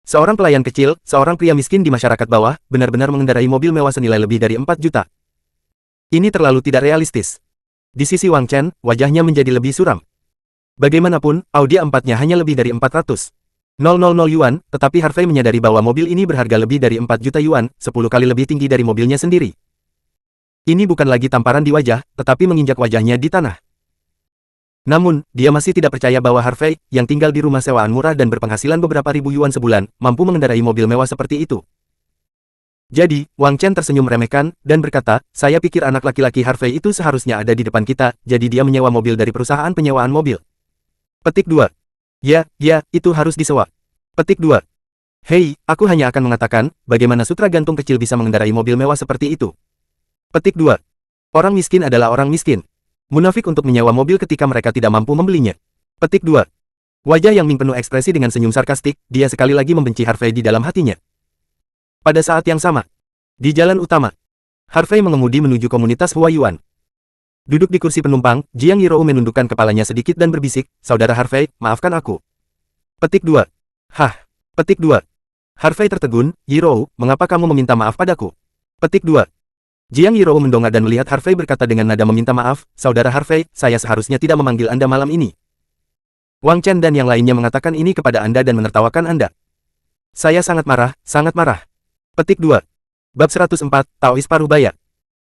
Seorang pelayan kecil, seorang pria miskin di masyarakat bawah, benar-benar mengendarai mobil mewah senilai lebih dari 4 juta. Ini terlalu tidak realistis. Di sisi Wang Chen, wajahnya menjadi lebih suram. Bagaimanapun, Audi A4-nya hanya lebih dari 400.000 yuan, tetapi Harvey menyadari bahwa mobil ini berharga lebih dari 4 juta yuan, 10 kali lebih tinggi dari mobilnya sendiri. Ini bukan lagi tamparan di wajah, tetapi menginjak wajahnya di tanah. Namun, dia masih tidak percaya bahwa Harvey, yang tinggal di rumah sewaan murah dan berpenghasilan beberapa ribu yuan sebulan, mampu mengendarai mobil mewah seperti itu. Jadi, Wang Chen tersenyum meremehkan, dan berkata, saya pikir anak laki-laki Harvey itu seharusnya ada di depan kita, jadi dia menyewa mobil dari perusahaan penyewaan mobil. Petik 2. Ya, itu harus disewa. Petik 2. Hei, aku hanya akan mengatakan, bagaimana sutra gantung kecil bisa mengendarai mobil mewah seperti itu. Petik 2. Orang miskin adalah orang miskin. Munafik untuk menyewa mobil ketika mereka tidak mampu membelinya. Petik 2. Wajah Yang Ming penuh ekspresi dengan senyum sarkastik, dia sekali lagi membenci Harvey di dalam hatinya. Pada saat yang sama, di jalan utama, Harvey mengemudi menuju komunitas Huayuan. Duduk di kursi penumpang, Jiang Yirou menundukkan kepalanya sedikit dan berbisik, "Saudara Harvey, maafkan aku." Petik 2. Hah. Petik 2. Harvey tertegun, "Yirou, mengapa kamu meminta maaf padaku?" Petik 2. Jiang Yirou mendongak dan melihat Harvey berkata dengan nada meminta maaf, "Saudara Harvey, saya seharusnya tidak memanggil Anda malam ini. Wang Chen dan yang lainnya mengatakan ini kepada Anda dan menertawakan Anda. Saya sangat marah, sangat marah." Petik 2. Bab 104, Taois Paruh Baya.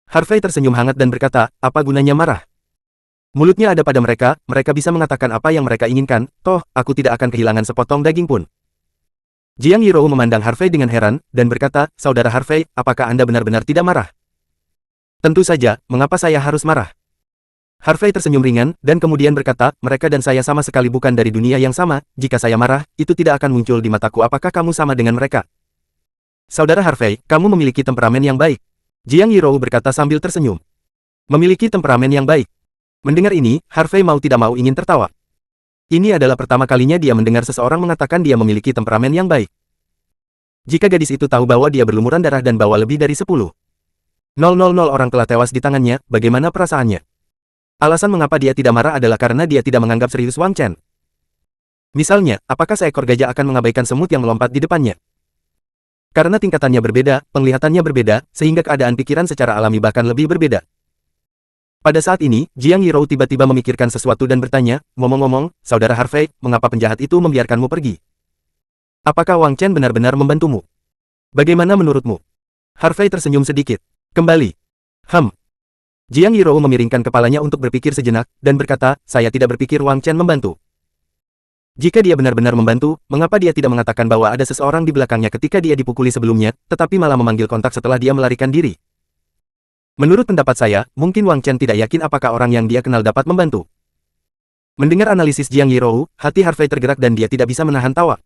Harvey tersenyum hangat dan berkata, "Apa gunanya marah? Mulutnya ada pada mereka, mereka bisa mengatakan apa yang mereka inginkan, toh, aku tidak akan kehilangan sepotong daging pun." Jiang Yirou memandang Harvey dengan heran, dan berkata, "Saudara Harvey, apakah Anda benar-benar tidak marah?" "Tentu saja, mengapa saya harus marah?" Harvey tersenyum ringan, dan kemudian berkata, "Mereka dan saya sama sekali bukan dari dunia yang sama, jika saya marah, itu tidak akan muncul di mataku. Apakah kamu sama dengan mereka?" "Saudara Harvey, kamu memiliki temperamen yang baik." Jiang Yirou berkata sambil tersenyum. "Memiliki temperamen yang baik." Mendengar ini, Harvey mau tidak mau ingin tertawa. Ini adalah pertama kalinya dia mendengar seseorang mengatakan dia memiliki temperamen yang baik. Jika gadis itu tahu bahwa dia berlumuran darah dan bawa lebih dari 10,000 orang telah tewas di tangannya, bagaimana perasaannya? Alasan mengapa dia tidak marah adalah karena dia tidak menganggap serius Wang Chen. Misalnya, apakah seekor gajah akan mengabaikan semut yang melompat di depannya? Karena tingkatannya berbeda, penglihatannya berbeda, sehingga keadaan pikiran secara alami bahkan lebih berbeda. Pada saat ini, Jiang Yirou tiba-tiba memikirkan sesuatu dan bertanya, "Ngomong-ngomong, Saudara Harvey, mengapa penjahat itu membiarkanmu pergi? Apakah Wang Chen benar-benar membantumu? Bagaimana menurutmu?" Harvey tersenyum sedikit. "Kembali." Jiang Yirou memiringkan kepalanya untuk berpikir sejenak, dan berkata, "Saya tidak berpikir Wang Chen membantu. Jika dia benar-benar membantu, mengapa dia tidak mengatakan bahwa ada seseorang di belakangnya ketika dia dipukuli sebelumnya, tetapi malah memanggil kontak setelah dia melarikan diri? Menurut pendapat saya, mungkin Wang Chen tidak yakin apakah orang yang dia kenal dapat membantu." Mendengar analisis Jiang Yirou, hati Harvey tergerak dan dia tidak bisa menahan tawa.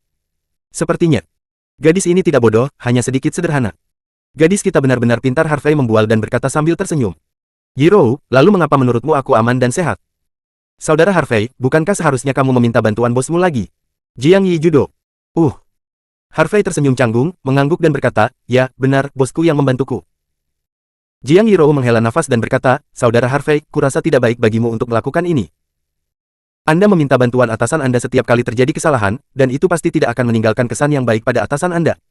Sepertinya, gadis ini tidak bodoh, hanya sedikit sederhana. "Gadis kita benar-benar pintar," Harvey membual dan berkata sambil tersenyum. "Yirou, lalu mengapa menurutmu aku aman dan sehat?" "Saudara Harvey, bukankah seharusnya kamu meminta bantuan bosmu lagi?" Jiang Yi Judo. Harvey tersenyum canggung, mengangguk dan berkata, "Ya, benar, bosku yang membantuku." Jiang Yirou menghela nafas dan berkata, "Saudara Harvey, kurasa tidak baik bagimu untuk melakukan ini. Anda meminta bantuan atasan Anda setiap kali terjadi kesalahan, dan itu pasti tidak akan meninggalkan kesan yang baik pada atasan Anda.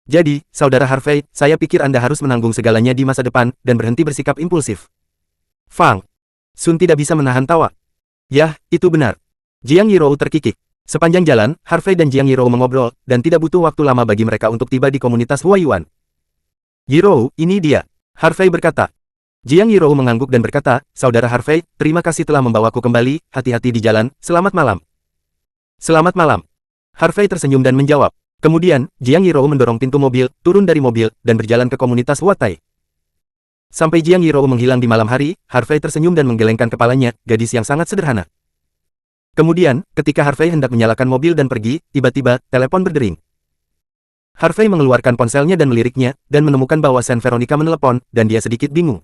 Jadi, Saudara Harvey, saya pikir Anda harus menanggung segalanya di masa depan, dan berhenti bersikap impulsif." Fang Sun tidak bisa menahan tawa. "Yah, itu benar." Jiang Yirou terkikik. Sepanjang jalan, Harvey dan Jiang Yirou mengobrol, dan tidak butuh waktu lama bagi mereka untuk tiba di komunitas Huayuan. "Yirou, ini dia," Harvey berkata. Jiang Yirou mengangguk dan berkata, "Saudara Harvey, terima kasih telah membawaku kembali, hati-hati di jalan, selamat malam." "Selamat malam." Harvey tersenyum dan menjawab. Kemudian, Jiang Yirou mendorong pintu mobil, turun dari mobil, dan berjalan ke komunitas Huatai. Sampai Jiang Yirou menghilang di malam hari, Harvey tersenyum dan menggelengkan kepalanya, gadis yang sangat sederhana. Kemudian, ketika Harvey hendak menyalakan mobil dan pergi, tiba-tiba, telepon berdering. Harvey mengeluarkan ponselnya dan meliriknya, dan menemukan bahwa Saint Veronica menelepon, dan dia sedikit bingung.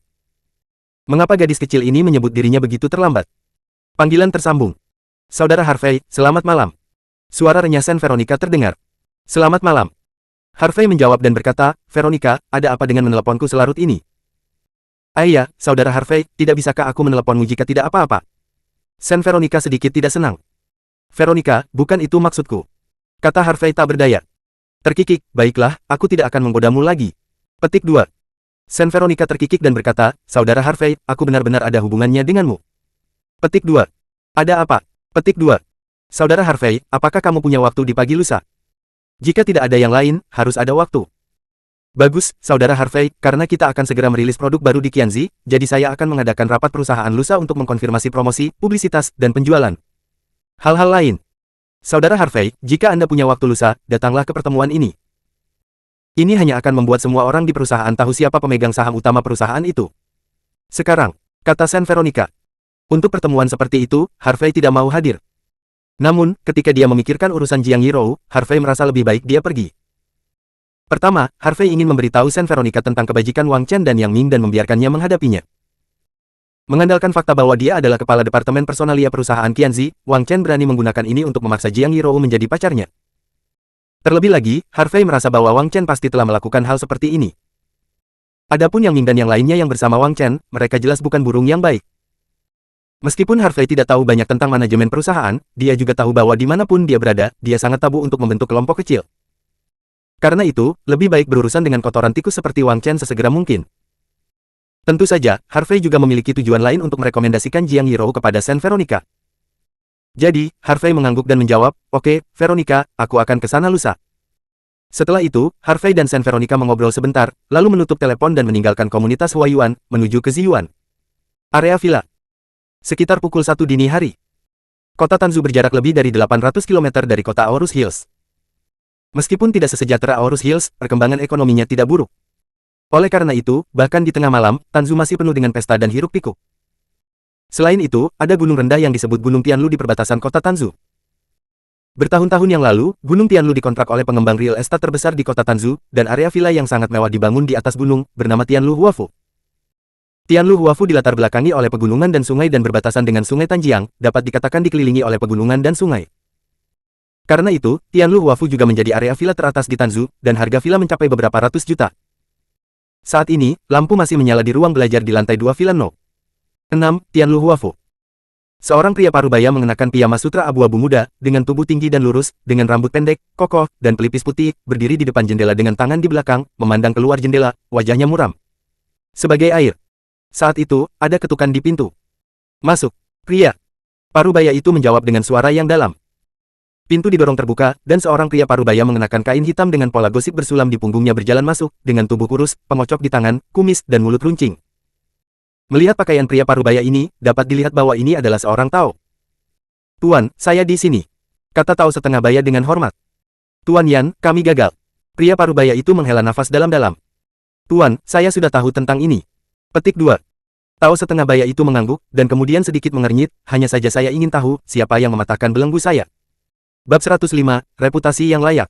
Mengapa gadis kecil ini menyebut dirinya begitu terlambat? Panggilan tersambung. "Saudara Harvey, selamat malam." Suara renyah Saint Veronica terdengar. "Selamat malam." Harvey menjawab dan berkata, "Veronica, ada apa dengan meneleponku selarut ini?" "Iya, Saudara Harvey, tidak bisakah aku meneleponmu jika tidak apa-apa?" Saint Veronica sedikit tidak senang. "Veronica, bukan itu maksudku," kata Harvey tak berdaya. Terkikik, "Baiklah, aku tidak akan menggodamu lagi." Petik 2. Saint Veronica terkikik dan berkata, "Saudara Harvey, aku benar-benar ada hubungannya denganmu." Petik 2. "Ada apa?" Petik 2. "Saudara Harvey, apakah kamu punya waktu di pagi lusa? Jika tidak ada yang lain, harus ada waktu." "Bagus, Saudara Harvey, karena kita akan segera merilis produk baru di Qianzi, jadi saya akan mengadakan rapat perusahaan lusa untuk mengkonfirmasi promosi, publisitas, dan penjualan. Hal-hal lain. Saudara Harvey, jika Anda punya waktu lusa, datanglah ke pertemuan ini. Ini hanya akan membuat semua orang di perusahaan tahu siapa pemegang saham utama perusahaan itu." "Sekarang," kata Saint Veronica. Untuk pertemuan seperti itu, Harvey tidak mau hadir. Namun, ketika dia memikirkan urusan Jiang Yirou, Harvey merasa lebih baik dia pergi. Pertama, Harvey ingin memberitahu Sen Veronica tentang kebajikan Wang Chen dan Yang Ming dan membiarkannya menghadapinya. Mengandalkan fakta bahwa dia adalah kepala departemen personalia perusahaan Qianzi, Wang Chen berani menggunakan ini untuk memaksa Jiang Yirou menjadi pacarnya. Terlebih lagi, Harvey merasa bahwa Wang Chen pasti telah melakukan hal seperti ini. Adapun Yang Ming dan yang lainnya yang bersama Wang Chen, mereka jelas bukan burung yang baik. Meskipun Harvey tidak tahu banyak tentang manajemen perusahaan, dia juga tahu bahwa dimanapun dia berada, dia sangat tabu untuk membentuk kelompok kecil. Karena itu, lebih baik berurusan dengan kotoran tikus seperti Wang Chen sesegera mungkin. Tentu saja, Harvey juga memiliki tujuan lain untuk merekomendasikan Jiang Yirou kepada Sen Veronica. Jadi, Harvey mengangguk dan menjawab, "Oke, Veronica, aku akan ke sana lusa." Setelah itu, Harvey dan Sen Veronica mengobrol sebentar, lalu menutup telepon dan meninggalkan komunitas Huayuan, menuju ke Ziyuan. Area villa. Sekitar pukul 1 dini hari. Kota Tanzu berjarak lebih dari 800 km dari kota Aorus Hills. Meskipun tidak sesejahtera Aorus Hills, perkembangan ekonominya tidak buruk. Oleh karena itu, bahkan di tengah malam, Tanzu masih penuh dengan pesta dan hiruk-pikuk. Selain itu, ada gunung rendah yang disebut Gunung Tianlu di perbatasan kota Tanzu. Bertahun-tahun yang lalu, Gunung Tianlu dikontrak oleh pengembang real estate terbesar di kota Tanzu, dan area villa yang sangat mewah dibangun di atas gunung, bernama Tianlu Huafu. Tianlu Huafu dilatar belakangi oleh pegunungan dan sungai dan berbatasan dengan Sungai Tanjiang, dapat dikatakan dikelilingi oleh pegunungan dan sungai. Karena itu, Tianlu Huafu juga menjadi area villa teratas di Tanzu, dan harga villa mencapai beberapa ratus juta. Saat ini, lampu masih menyala di ruang belajar di lantai 2 Villa No. 6. Tianlu Huafu. Seorang pria parubaya mengenakan piyama sutra abu-abu muda, dengan tubuh tinggi dan lurus, dengan rambut pendek, kokoh, dan pelipis putih, berdiri di depan jendela dengan tangan di belakang, memandang keluar jendela, wajahnya muram. Sebagai air. Saat itu, ada ketukan di pintu. "Masuk, pria." Parubaya itu menjawab dengan suara yang dalam. Pintu didorong terbuka, dan seorang pria parubaya mengenakan kain hitam dengan pola gosip bersulam di punggungnya berjalan masuk, dengan tubuh kurus, pengocok di tangan, kumis, dan mulut runcing. Melihat pakaian pria parubaya ini, dapat dilihat bahwa ini adalah seorang Tao. "Tuan, saya di sini," kata Tao setengah baya dengan hormat. "Tuan Yan, kami gagal." Pria parubaya itu menghela nafas dalam-dalam. "Tuan, saya sudah tahu tentang ini." Petik 2. Tao setengah baya itu mengangguk, dan kemudian sedikit mengernyit, "Hanya saja saya ingin tahu, siapa yang mematahkan belenggu saya." Bab 105, Reputasi yang layak.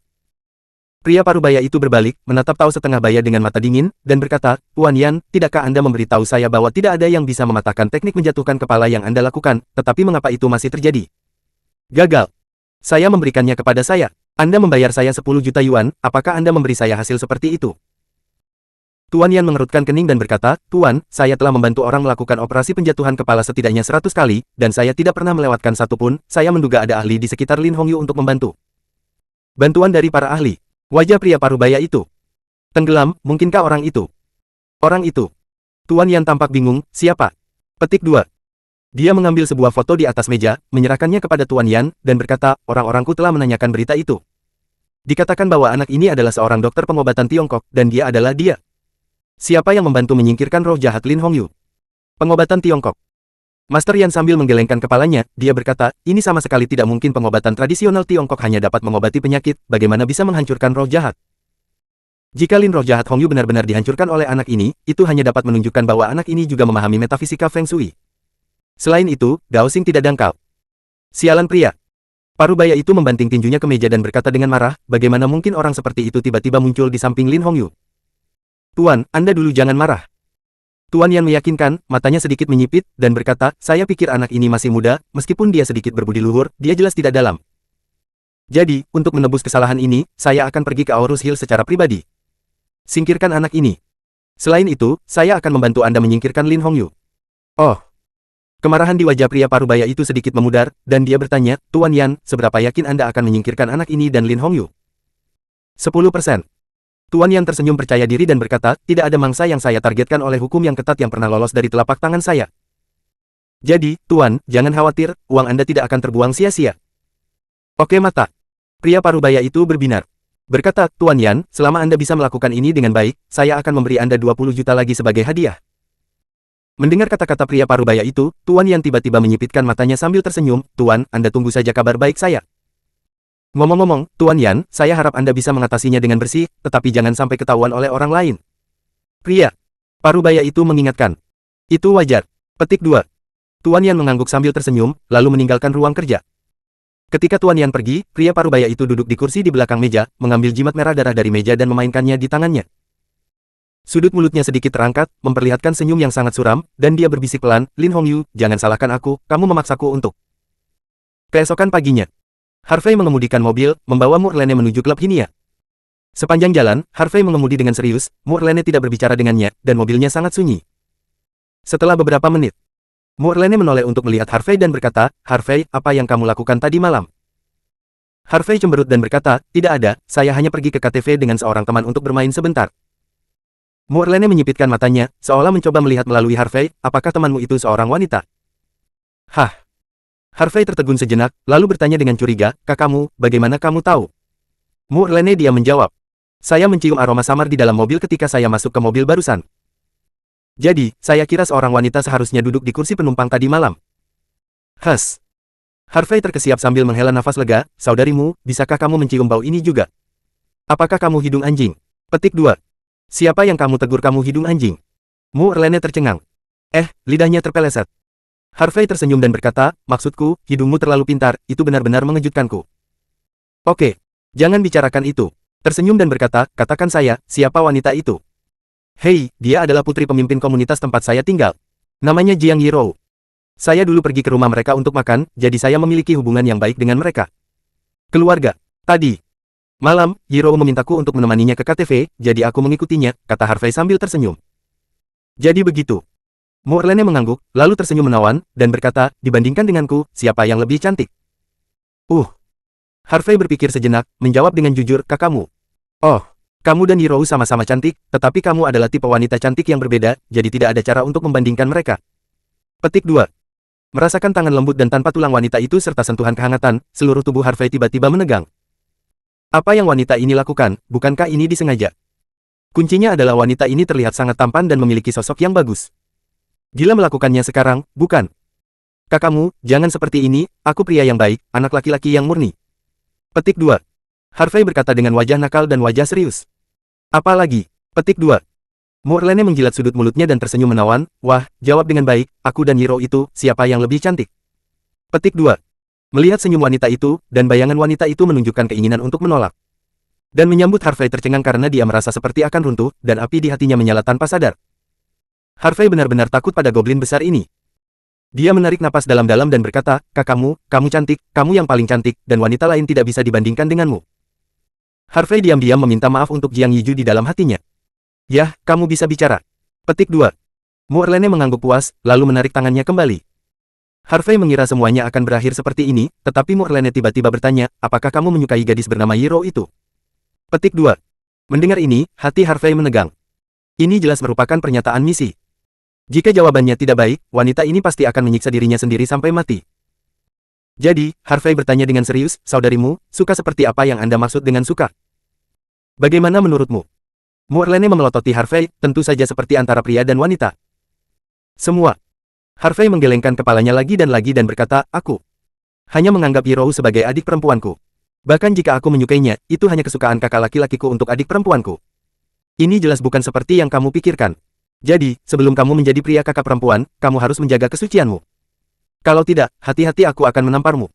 Pria parubaya itu berbalik, menatap Tao setengah baya dengan mata dingin, dan berkata, "Tuan Yan, tidakkah Anda memberitahu saya bahwa tidak ada yang bisa mematahkan teknik menjatuhkan kepala yang Anda lakukan, tetapi mengapa itu masih terjadi?" "Gagal. Saya memberikannya kepada saya. Anda membayar saya 10 juta yuan, apakah Anda memberi saya hasil seperti itu?" Tuan Yan mengerutkan kening dan berkata, "Tuan, saya telah membantu orang melakukan operasi penjatuhan kepala setidaknya 100 kali, dan saya tidak pernah melewatkan satu pun. Saya menduga ada ahli di sekitar Lin Hongyu untuk membantu." "Bantuan dari para ahli?" Wajah pria parubaya itu tenggelam. "Mungkinkah orang itu?" "Orang itu?" Tuan Yan tampak bingung, "Siapa?" Petik 2. Dia mengambil sebuah foto di atas meja, menyerahkannya kepada Tuan Yan, dan berkata, "Orang-orangku telah menanyakan berita itu. Dikatakan bahwa anak ini adalah seorang dokter pengobatan Tiongkok, dan dia adalah dia. Siapa yang membantu menyingkirkan roh jahat Lin Hongyu?" "Pengobatan Tiongkok." Master Yan sambil menggelengkan kepalanya, dia berkata, "Ini sama sekali tidak mungkin. Pengobatan tradisional Tiongkok hanya dapat mengobati penyakit, bagaimana bisa menghancurkan roh jahat? Jika Lin roh jahat Hongyu benar-benar dihancurkan oleh anak ini, itu hanya dapat menunjukkan bahwa anak ini juga memahami metafisika Feng Shui. Selain itu, Gao Xing tidak dangkal." "Sialan pria." Parubaya itu membanting tinjunya ke meja dan berkata dengan marah, "Bagaimana mungkin orang seperti itu tiba-tiba muncul di samping Lin Hongyu?" "Tuan, Anda dulu jangan marah." Tuan Yan meyakinkan, matanya sedikit menyipit, dan berkata, "Saya pikir anak ini masih muda, meskipun dia sedikit berbudi luhur, dia jelas tidak dalam. Jadi, untuk menebus kesalahan ini, saya akan pergi ke Aorus Hill secara pribadi. Singkirkan anak ini. Selain itu, saya akan membantu Anda menyingkirkan Lin Hongyu." "Oh." Kemarahan di wajah pria parubaya itu sedikit memudar, dan dia bertanya, "Tuan Yan, seberapa yakin Anda akan menyingkirkan anak ini dan Lin Hongyu?" 10%. Tuan Yan tersenyum percaya diri dan berkata, "Tidak ada mangsa yang saya targetkan oleh hukum yang ketat yang pernah lolos dari telapak tangan saya. Jadi, Tuan, jangan khawatir, uang Anda tidak akan terbuang sia-sia." "Oke mata." Pria parubaya itu berbinar. Berkata, "Tuan Yan, selama Anda bisa melakukan ini dengan baik, saya akan memberi Anda 20 juta lagi sebagai hadiah." Mendengar kata-kata pria parubaya itu, Tuan Yan tiba-tiba menyipitkan matanya sambil tersenyum, "Tuan, Anda tunggu saja kabar baik saya. Ngomong-ngomong, Tuan Yan, saya harap Anda bisa mengatasinya dengan bersih, tetapi jangan sampai ketahuan oleh orang lain." "Pria parubaya itu mengingatkan. Itu wajar." Petik 2. Tuan Yan mengangguk sambil tersenyum, lalu meninggalkan ruang kerja. Ketika Tuan Yan pergi, pria parubaya itu duduk di kursi di belakang meja, mengambil jimat merah darah dari meja dan memainkannya di tangannya. Sudut mulutnya sedikit terangkat, memperlihatkan senyum yang sangat suram, dan dia berbisik pelan, Lin Hongyu, jangan salahkan aku, kamu memaksaku untuk. Keesokan paginya, Harvey mengemudikan mobil, membawa Murlene menuju klub Hinia. Sepanjang jalan, Harvey mengemudi dengan serius, Murlene tidak berbicara dengannya, dan mobilnya sangat sunyi. Setelah beberapa menit, Murlene menoleh untuk melihat Harvey dan berkata, Harvey, apa yang kamu lakukan tadi malam? Harvey cemberut dan berkata, tidak ada, saya hanya pergi ke KTV dengan seorang teman untuk bermain sebentar. Murlene menyipitkan matanya, seolah mencoba melihat melalui Harvey, apakah temanmu itu seorang wanita? Hah? Harvey tertegun sejenak, lalu bertanya dengan curiga, kakakmu, bagaimana kamu tahu? Murlene diam menjawab, saya mencium aroma samar di dalam mobil ketika saya masuk ke mobil barusan. Jadi, saya kira seorang wanita seharusnya duduk di kursi penumpang tadi malam. Has. Harvey terkesiap sambil menghela nafas lega, saudarimu, bisakah kamu mencium bau ini juga? Apakah kamu hidung anjing? Petik 2. Siapa yang kamu tegur kamu hidung anjing? Murlene tercengang. Lidahnya terpeleset. Harvey tersenyum dan berkata, maksudku, hidungmu terlalu pintar, itu benar-benar mengejutkanku. Oke, jangan bicarakan itu. Tersenyum dan berkata, katakan saya, siapa wanita itu? Hei, dia adalah putri pemimpin komunitas tempat saya tinggal. Namanya Jiang Yirou. Saya dulu pergi ke rumah mereka untuk makan, jadi saya memiliki hubungan yang baik dengan mereka. Keluarga. Tadi malam, Yirou memintaku untuk menemaninya ke KTV, jadi aku mengikutinya, kata Harvey sambil tersenyum. Jadi begitu. Murlene mengangguk, lalu tersenyum menawan, dan berkata, dibandingkan denganku, siapa yang lebih cantik? Harvey berpikir sejenak, menjawab dengan jujur, kakakmu. Oh. Kamu dan Yirou sama-sama cantik, tetapi kamu adalah tipe wanita cantik yang berbeda, jadi tidak ada cara untuk membandingkan mereka. Petik 2. Merasakan tangan lembut dan tanpa tulang wanita itu serta sentuhan kehangatan, seluruh tubuh Harvey tiba-tiba menegang. Apa yang wanita ini lakukan, bukankah ini disengaja? Kuncinya adalah wanita ini terlihat sangat tampan dan memiliki sosok yang bagus. Gila melakukannya sekarang, bukan? Kakakmu, jangan seperti ini, aku pria yang baik, anak laki-laki yang murni. Petik 2. Harvey berkata dengan wajah nakal dan wajah serius. Apalagi? Petik 2. Murlene menjilat sudut mulutnya dan tersenyum menawan, wah, jawab dengan baik, aku dan Yirou itu, siapa yang lebih cantik? Petik 2. Melihat senyum wanita itu, dan bayangan wanita itu menunjukkan keinginan untuk menolak. Dan menyambut Harvey tercengang karena dia merasa seperti akan runtuh, dan api di hatinya menyala tanpa sadar. Harvey benar-benar takut pada goblin besar ini. Dia menarik napas dalam-dalam dan berkata, kakakmu, kamu cantik, kamu yang paling cantik, dan wanita lain tidak bisa dibandingkan denganmu. Harvey diam-diam meminta maaf untuk Jiang Yiju di dalam hatinya. Yah, kamu bisa bicara. Petik 2. Murlene mengangguk puas, lalu menarik tangannya kembali. Harvey mengira semuanya akan berakhir seperti ini, tetapi Murlene tiba-tiba bertanya, apakah kamu menyukai gadis bernama Yirou itu? Petik 2. Mendengar ini, hati Harvey menegang. Ini jelas merupakan pernyataan misi. Jika jawabannya tidak baik, wanita ini pasti akan menyiksa dirinya sendiri sampai mati. Jadi, Harvey bertanya dengan serius, saudarimu, suka seperti apa yang Anda maksud dengan suka? Bagaimana menurutmu? Murlene memelototi Harvey, tentu saja seperti antara pria dan wanita. Semua. Harvey menggelengkan kepalanya lagi dan berkata, aku hanya menganggap Yirou sebagai adik perempuanku. Bahkan jika aku menyukainya, itu hanya kesukaan kakak laki-lakiku untuk adik perempuanku. Ini jelas bukan seperti yang kamu pikirkan. Jadi, sebelum kamu menjadi pria kakak perempuan, kamu harus menjaga kesucianmu. Kalau tidak, hati-hati aku akan menamparmu.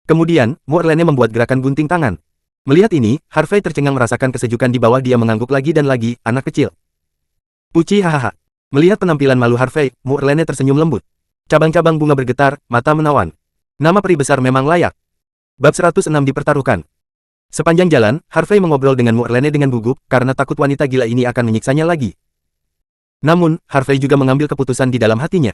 Kemudian, Murlene membuat gerakan gunting tangan. Melihat ini, Harvey tercengang merasakan kesejukan di bawah dia mengangguk lagi dan lagi, anak kecil. Puci hahaha. Melihat penampilan malu Harvey, Murlene tersenyum lembut. Cabang-cabang bunga bergetar, mata menawan. Nama peri besar memang layak. Bab 106 dipertaruhkan. Sepanjang jalan, Harvey mengobrol dengan Murlene dengan gugup, karena takut wanita gila ini akan menyiksanya lagi. Namun, Harvey juga mengambil keputusan di dalam hatinya.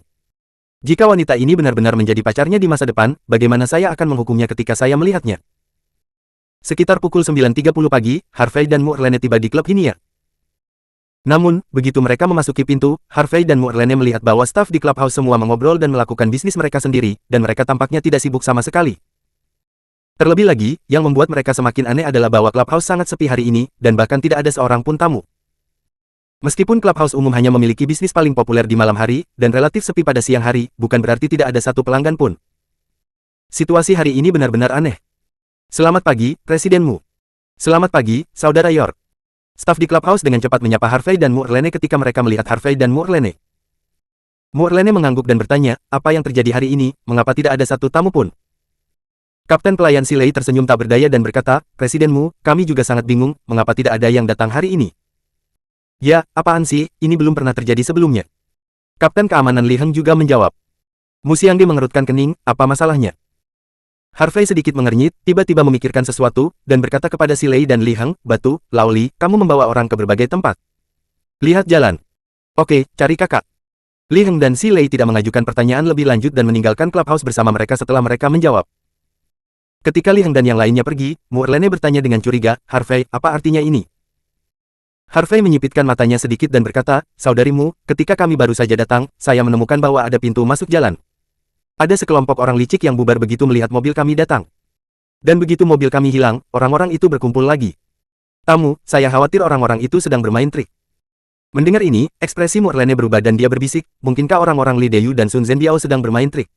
Jika wanita ini benar-benar menjadi pacarnya di masa depan, bagaimana saya akan menghukumnya ketika saya melihatnya? Sekitar pukul 9.30 pagi, Harvey dan Murlene tiba di klub Hinia. Namun, begitu mereka memasuki pintu, Harvey dan Murlene melihat bahwa staf di clubhouse semua mengobrol dan melakukan bisnis mereka sendiri, dan mereka tampaknya tidak sibuk sama sekali. Terlebih lagi, yang membuat mereka semakin aneh adalah bahwa clubhouse sangat sepi hari ini, dan bahkan tidak ada seorang pun tamu. Meskipun clubhouse umum hanya memiliki bisnis paling populer di malam hari, dan relatif sepi pada siang hari, bukan berarti tidak ada satu pelanggan pun. Situasi hari ini benar-benar aneh. Selamat pagi, Presidenmu. Selamat pagi, Saudara York. Staf di clubhouse dengan cepat menyapa Harvey dan Murlene ketika mereka melihat Harvey dan Murlene. Murlene mengangguk dan bertanya, apa yang terjadi hari ini, mengapa tidak ada satu tamu pun? Kapten pelayan Silei tersenyum tak berdaya dan berkata, Presidenmu, kami juga sangat bingung, mengapa tidak ada yang datang hari ini. Ya, apaan sih, ini belum pernah terjadi sebelumnya. Kapten keamanan Li Heng juga menjawab. Mu Xiangdi mengerutkan kening, apa masalahnya? Harvey sedikit mengernyit, tiba-tiba memikirkan sesuatu, dan berkata kepada Silei dan Li Heng, Batu, Lao Li, kamu membawa orang ke berbagai tempat. Lihat jalan. Oke, cari kakak. Li Heng dan Silei tidak mengajukan pertanyaan lebih lanjut dan meninggalkan clubhouse bersama mereka setelah mereka menjawab. Ketika Li Heng dan yang lainnya pergi, Mu Erlene bertanya dengan curiga, Harvey, apa artinya ini? Harvey menyipitkan matanya sedikit dan berkata, saudarimu, ketika kami baru saja datang, saya menemukan bahwa ada pintu masuk jalan. Ada sekelompok orang licik yang bubar begitu melihat mobil kami datang. Dan begitu mobil kami hilang, orang-orang itu berkumpul lagi. Tamu, saya khawatir orang-orang itu sedang bermain trik. Mendengar ini, ekspresi Mu Erlene berubah dan dia berbisik, mungkinkah orang-orang Li Deyu dan Sun Zhenbiao sedang bermain trik?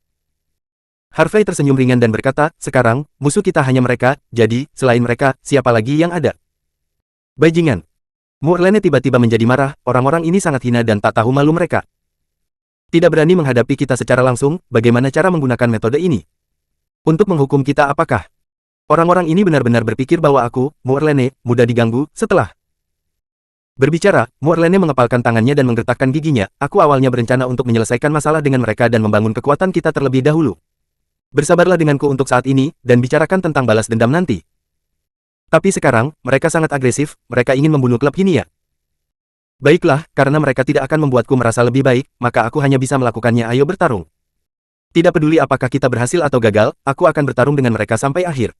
Harvey tersenyum ringan dan berkata, sekarang, musuh kita hanya mereka, jadi, selain mereka, siapa lagi yang ada? Bajingan. Mu Erlene tiba-tiba menjadi marah, orang-orang ini sangat hina dan tak tahu malu mereka. Tidak berani menghadapi kita secara langsung, bagaimana cara menggunakan metode ini? Untuk menghukum kita apakah? Orang-orang ini benar-benar berpikir bahwa aku, Mu Erlene, mudah diganggu, setelah. Berbicara, Mu Erlene mengepalkan tangannya dan menggertakkan giginya, aku awalnya berencana untuk menyelesaikan masalah dengan mereka dan membangun kekuatan kita terlebih dahulu. Bersabarlah denganku untuk saat ini, dan bicarakan tentang balas dendam nanti. Tapi sekarang, mereka sangat agresif, mereka ingin membunuh klub Hinia. Baiklah, karena mereka tidak akan membuatku merasa lebih baik, maka aku hanya bisa melakukannya, ayo bertarung. Tidak peduli apakah kita berhasil atau gagal, aku akan bertarung dengan mereka sampai akhir.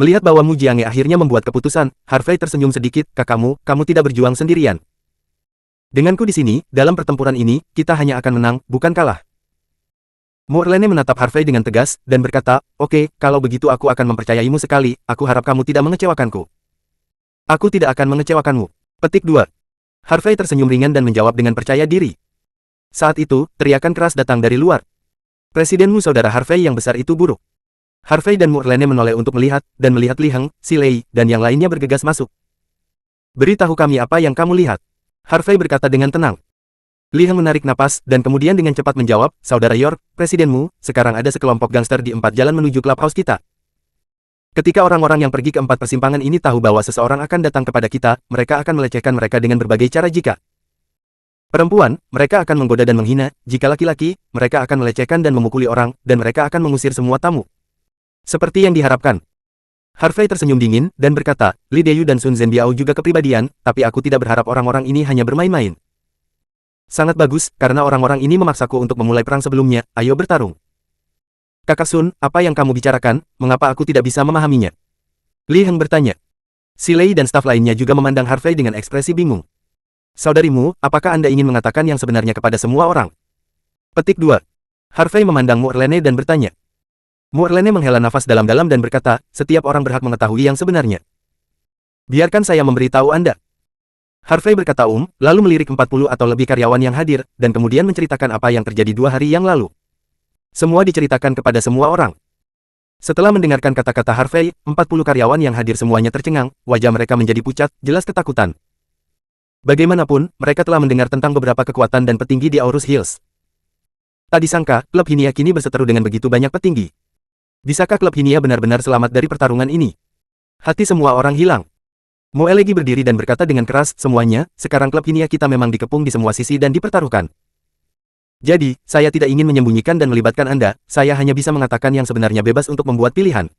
Melihat bahwa Mu Jiange akhirnya membuat keputusan, Harvey tersenyum sedikit, kamu tidak berjuang sendirian. Denganku di sini, dalam pertempuran ini, kita hanya akan menang, bukan kalah. Mu Erlene menatap Harvey dengan tegas, dan berkata, oke, kalau begitu aku akan mempercayaimu sekali, aku harap kamu tidak mengecewakanku. Aku tidak akan mengecewakanmu. Petik 2. Harvey tersenyum ringan dan menjawab dengan percaya diri. Saat itu, teriakan keras datang dari luar. Presidenmu saudara Harvey yang besar itu buruk. Harvey dan Mu Erlene menoleh untuk melihat, dan melihat Li Heng, Silei, dan yang lainnya bergegas masuk. Beritahu kami apa yang kamu lihat. Harvey berkata dengan tenang. Li Heng menarik napas, dan kemudian dengan cepat menjawab, Saudara York, presidenmu, sekarang ada sekelompok gangster di 4 jalan menuju clubhouse kita. Ketika orang-orang yang pergi ke 4 persimpangan ini tahu bahwa seseorang akan datang kepada kita, mereka akan melecehkan mereka dengan berbagai cara jika perempuan, mereka akan menggoda dan menghina, jika laki-laki, mereka akan melecehkan dan memukuli orang, dan mereka akan mengusir semua tamu. Seperti yang diharapkan. Harvey tersenyum dingin, dan berkata, Li Deyu dan Sun Zhenbiao juga kepribadian, tapi aku tidak berharap orang-orang ini hanya bermain-main. Sangat bagus, karena orang-orang ini memaksaku untuk memulai perang sebelumnya, ayo bertarung. Kakak Sun, apa yang kamu bicarakan, mengapa aku tidak bisa memahaminya? Li Heng bertanya. Silei dan staf lainnya juga memandang Harvey dengan ekspresi bingung. Saudarimu, apakah Anda ingin mengatakan yang sebenarnya kepada semua orang? Petik 2. Harvey memandang Mu Erlene dan bertanya. Mu Erlene menghela nafas dalam-dalam dan berkata, setiap orang berhak mengetahui yang sebenarnya. Biarkan saya memberitahu Anda. Harvey berkata lalu melirik 40 atau lebih karyawan yang hadir, dan kemudian menceritakan apa yang terjadi 2 hari yang lalu. Semua diceritakan kepada semua orang. Setelah mendengarkan kata-kata Harvey, 40 karyawan yang hadir semuanya tercengang, wajah mereka menjadi pucat, jelas ketakutan. Bagaimanapun, mereka telah mendengar tentang beberapa kekuatan dan petinggi di Aurus Hills. Tak disangka, klub Hinia kini berseteru dengan begitu banyak petinggi. Bisakah klub Hinia benar-benar selamat dari pertarungan ini? Hati semua orang hilang. Mu Elegi berdiri dan berkata dengan keras, semuanya, sekarang klub Hinia kita memang dikepung di semua sisi dan dipertaruhkan. Jadi, saya tidak ingin menyembunyikan dan melibatkan Anda, saya hanya bisa mengatakan yang sebenarnya bebas untuk membuat pilihan.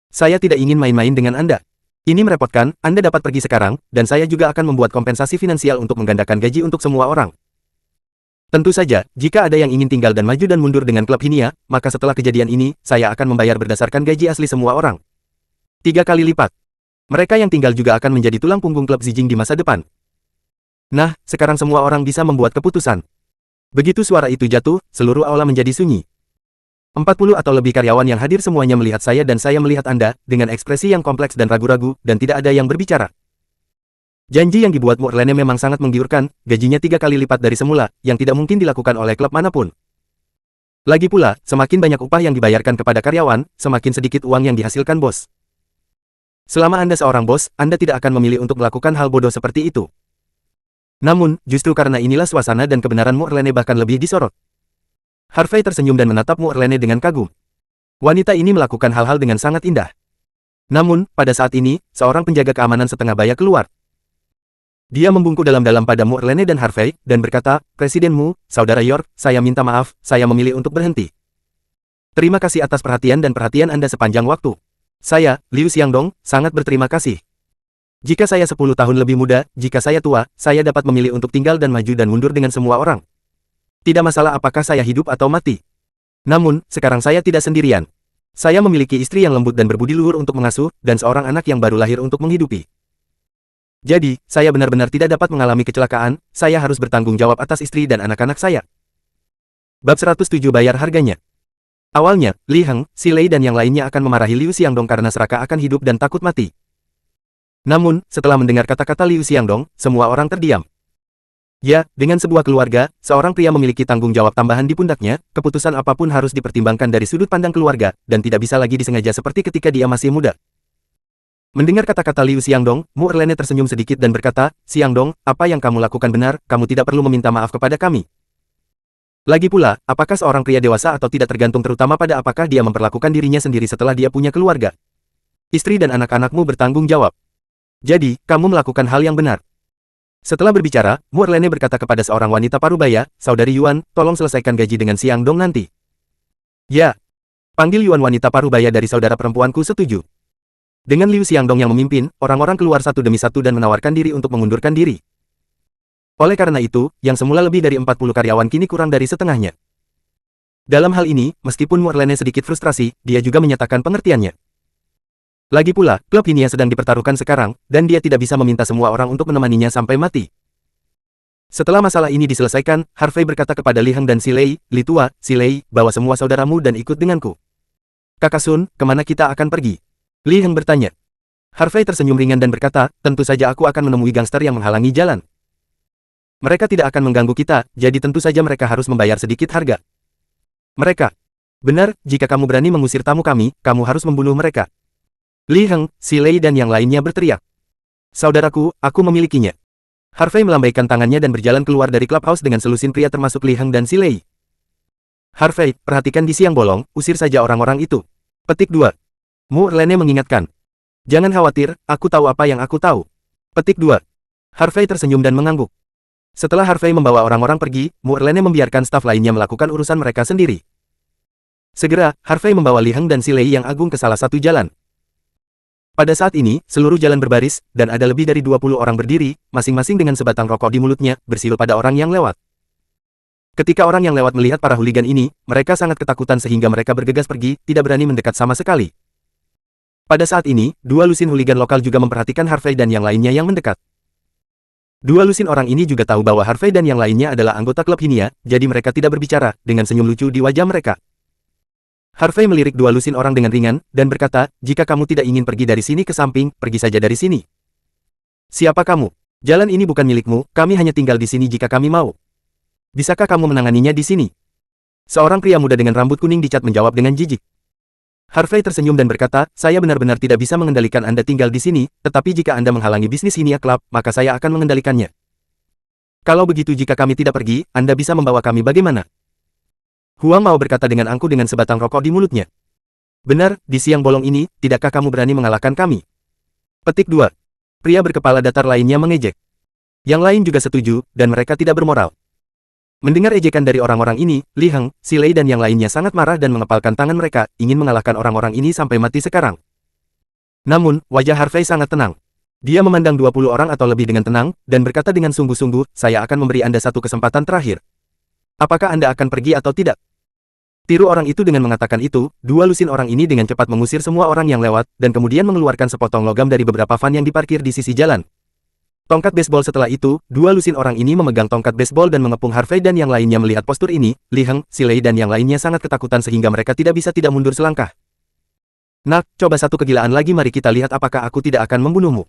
Saya tidak ingin main-main dengan Anda. Ini merepotkan, Anda dapat pergi sekarang, dan saya juga akan membuat kompensasi finansial untuk menggandakan gaji untuk semua orang. Tentu saja, jika ada yang ingin tinggal dan maju dan mundur dengan klub Hinia, maka setelah kejadian ini, saya akan membayar berdasarkan gaji asli semua orang. 3 kali lipat. Mereka yang tinggal juga akan menjadi tulang punggung klub Zijing di masa depan. Nah, sekarang semua orang bisa membuat keputusan. Begitu suara itu jatuh, seluruh aula menjadi sunyi. 40 atau lebih karyawan yang hadir semuanya melihat saya dan saya melihat Anda, dengan ekspresi yang kompleks dan ragu-ragu, dan tidak ada yang berbicara. Janji yang dibuat Mu Erlene memang sangat menggiurkan, gajinya 3 kali lipat dari semula, yang tidak mungkin dilakukan oleh klub manapun. Lagi pula, semakin banyak upah yang dibayarkan kepada karyawan, semakin sedikit uang yang dihasilkan bos. Selama Anda seorang bos, Anda tidak akan memilih untuk melakukan hal bodoh seperti itu. Namun, justru karena inilah suasana dan kebenaran Mu Erlene bahkan lebih disorot. Harvey tersenyum dan menatap Mu Erlene dengan kagum. Wanita ini melakukan hal-hal dengan sangat indah. Namun, pada saat ini, seorang penjaga keamanan setengah baya keluar. Dia membungkuk dalam-dalam pada Mu'erlene dan Harvey, dan berkata, "Presidenmu, Saudara York, saya minta maaf, saya memilih untuk berhenti. Terima kasih atas perhatian dan perhatian Anda sepanjang waktu. Saya, Liu Xiangdong, sangat berterima kasih. Jika saya 10 tahun lebih muda, jika saya tua, saya dapat memilih untuk tinggal dan maju dan mundur dengan semua orang. Tidak masalah apakah saya hidup atau mati. Namun, sekarang saya tidak sendirian. Saya memiliki istri yang lembut dan berbudi luhur untuk mengasuh, dan seorang anak yang baru lahir untuk menghidupi. Jadi, saya benar-benar tidak dapat mengalami kecelakaan, saya harus bertanggung jawab atas istri dan anak-anak saya." Bab 107 bayar harganya. Awalnya, Li Heng, Si Lei dan yang lainnya akan memarahi Liu Xiangdong karena serakah akan hidup dan takut mati. Namun, setelah mendengar kata-kata Liu Xiangdong, semua orang terdiam. Ya, dengan sebuah keluarga, seorang pria memiliki tanggung jawab tambahan di pundaknya, keputusan apapun harus dipertimbangkan dari sudut pandang keluarga, dan tidak bisa lagi disengaja seperti ketika dia masih muda. Mendengar kata-kata Liu Xiangdong, Mu'erlene tersenyum sedikit dan berkata, "Xiangdong, apa yang kamu lakukan benar, kamu tidak perlu meminta maaf kepada kami. Lagi pula, apakah seorang pria dewasa atau tidak tergantung terutama pada apakah dia memperlakukan dirinya sendiri setelah dia punya keluarga. Istri dan anak-anakmu bertanggung jawab. Jadi, kamu melakukan hal yang benar." Setelah berbicara, Mu'erlene berkata kepada seorang wanita parubaya, "Saudari Yuan, tolong selesaikan gaji dengan Xiangdong nanti." "Ya." Panggil Yuan wanita parubaya dari saudara perempuanku setuju. Dengan Liu Xiangdong yang memimpin, orang-orang keluar satu demi satu dan menawarkan diri untuk mengundurkan diri. Oleh karena itu, yang semula lebih dari 40 karyawan kini kurang dari setengahnya. Dalam hal ini, meskipun Mu'erlene sedikit frustrasi, dia juga menyatakan pengertiannya. Lagi pula, klub Hinia sedang dipertaruhkan sekarang, dan dia tidak bisa meminta semua orang untuk menemaninya sampai mati. Setelah masalah ini diselesaikan, Harvey berkata kepada Li Heng dan Si Lei, "Li Tua, Si Lei, bawa semua saudaramu dan ikut denganku." "Kakak Sun, kemana kita akan pergi?" Li Heng bertanya. Harvey tersenyum ringan dan berkata, "Tentu saja aku akan menemui gangster yang menghalangi jalan. Mereka tidak akan mengganggu kita, jadi tentu saja mereka harus membayar sedikit harga." "Mereka? Benar, jika kamu berani mengusir tamu kami, kamu harus membunuh mereka." Li Heng, Si Lei dan yang lainnya berteriak. "Saudaraku, aku memilikinya." Harvey melambaikan tangannya dan berjalan keluar dari clubhouse dengan selusin pria termasuk Li Heng dan Si Lei. "Harvey, perhatikan di siang bolong, usir saja orang-orang itu." Petik 2. Mu'erlene mengingatkan. "Jangan khawatir, aku tahu apa yang aku tahu." Petik 2. Harvey tersenyum dan mengangguk. Setelah Harvey membawa orang-orang pergi, Mu'erlene membiarkan staf lainnya melakukan urusan mereka sendiri. Segera, Harvey membawa Li Heng dan Si Lei yang agung ke salah satu jalan. Pada saat ini, seluruh jalan berbaris, dan ada lebih dari 20 orang berdiri, masing-masing dengan sebatang rokok di mulutnya, bersiul pada orang yang lewat. Ketika orang yang lewat melihat para hooligan ini, mereka sangat ketakutan sehingga mereka bergegas pergi, tidak berani mendekat sama sekali. Pada saat ini, dua lusin hooligan lokal juga memperhatikan Harvey dan yang lainnya yang mendekat. Dua lusin orang ini juga tahu bahwa Harvey dan yang lainnya adalah anggota klub Hinia, jadi mereka tidak berbicara, dengan senyum lucu di wajah mereka. Harvey melirik dua lusin orang dengan ringan, dan berkata, "Jika kamu tidak ingin pergi dari sini ke samping, pergi saja dari sini." "Siapa kamu? Jalan ini bukan milikmu, kami hanya tinggal di sini jika kami mau. Bisakah kamu menanganinya di sini?" Seorang pria muda dengan rambut kuning dicat menjawab dengan jijik. Harvey tersenyum dan berkata, "Saya benar-benar tidak bisa mengendalikan Anda tinggal di sini, tetapi jika Anda menghalangi bisnis Hinia Club, maka saya akan mengendalikannya. Kalau begitu jika kami tidak pergi, Anda bisa membawa kami bagaimana?" Huang Mao berkata dengan angkuh dengan sebatang rokok di mulutnya. "Benar, di siang bolong ini, tidakkah kamu berani mengalahkan kami?" Petik 2. Pria berkepala datar lainnya mengejek. Yang lain juga setuju, dan mereka tidak bermoral. Mendengar ejekan dari orang-orang ini, Li Heng, Si Lei dan yang lainnya sangat marah dan mengepalkan tangan mereka, ingin mengalahkan orang-orang ini sampai mati sekarang. Namun, wajah Harvey sangat tenang. Dia memandang 20 orang atau lebih dengan tenang, dan berkata dengan sungguh-sungguh, "Saya akan memberi Anda satu kesempatan terakhir. Apakah Anda akan pergi atau tidak?" Tiru orang itu dengan mengatakan itu, dua lusin orang ini dengan cepat mengusir semua orang yang lewat, dan kemudian mengeluarkan sepotong logam dari beberapa van yang diparkir di sisi jalan. Tongkat baseball setelah itu, dua lusin orang ini memegang tongkat baseball dan mengepung Harvey dan yang lainnya melihat postur ini, Li Heng, Si Lei dan yang lainnya sangat ketakutan sehingga mereka tidak bisa tidak mundur selangkah. "Nak, coba satu kegilaan lagi mari kita lihat apakah aku tidak akan membunuhmu."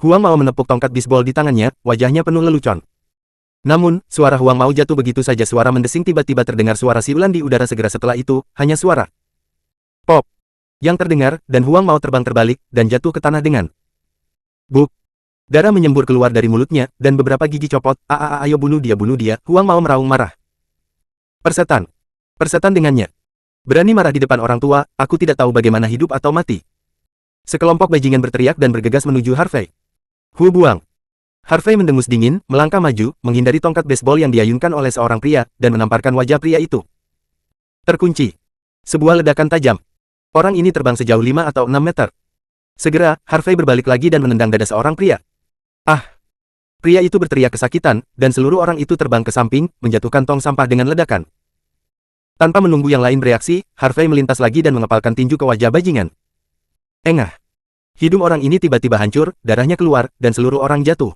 Huang Mao menepuk tongkat baseball di tangannya, wajahnya penuh lelucon. Namun, suara Huang Mao jatuh begitu saja suara mendesing tiba-tiba terdengar suara siulan di udara segera setelah itu, hanya suara pop yang terdengar, dan Huang Mao terbang terbalik, dan jatuh ke tanah dengan buk. Darah menyembur keluar dari mulutnya, dan beberapa gigi copot, ayo bunuh dia, Huang Mao meraung marah. Persetan dengannya." Berani marah di depan orang tua, aku tidak tahu bagaimana hidup atau mati. Sekelompok bajingan berteriak dan bergegas menuju Harvey. Hu buang. Harvey mendengus dingin, melangkah maju, menghindari tongkat baseball yang diayunkan oleh seorang pria, dan menamparkan wajah pria itu. Terkunci. Sebuah ledakan tajam. Orang ini terbang sejauh 5 atau 6 meter. Segera, Harvey berbalik lagi dan menendang dada seorang pria. Ah! Pria itu berteriak kesakitan, dan seluruh orang itu terbang ke samping, menjatuhkan tong sampah dengan ledakan. Tanpa menunggu yang lain bereaksi, Harvey melintas lagi dan mengepalkan tinju ke wajah bajingan. Engah! Hidung orang ini tiba-tiba hancur, darahnya keluar, dan seluruh orang jatuh.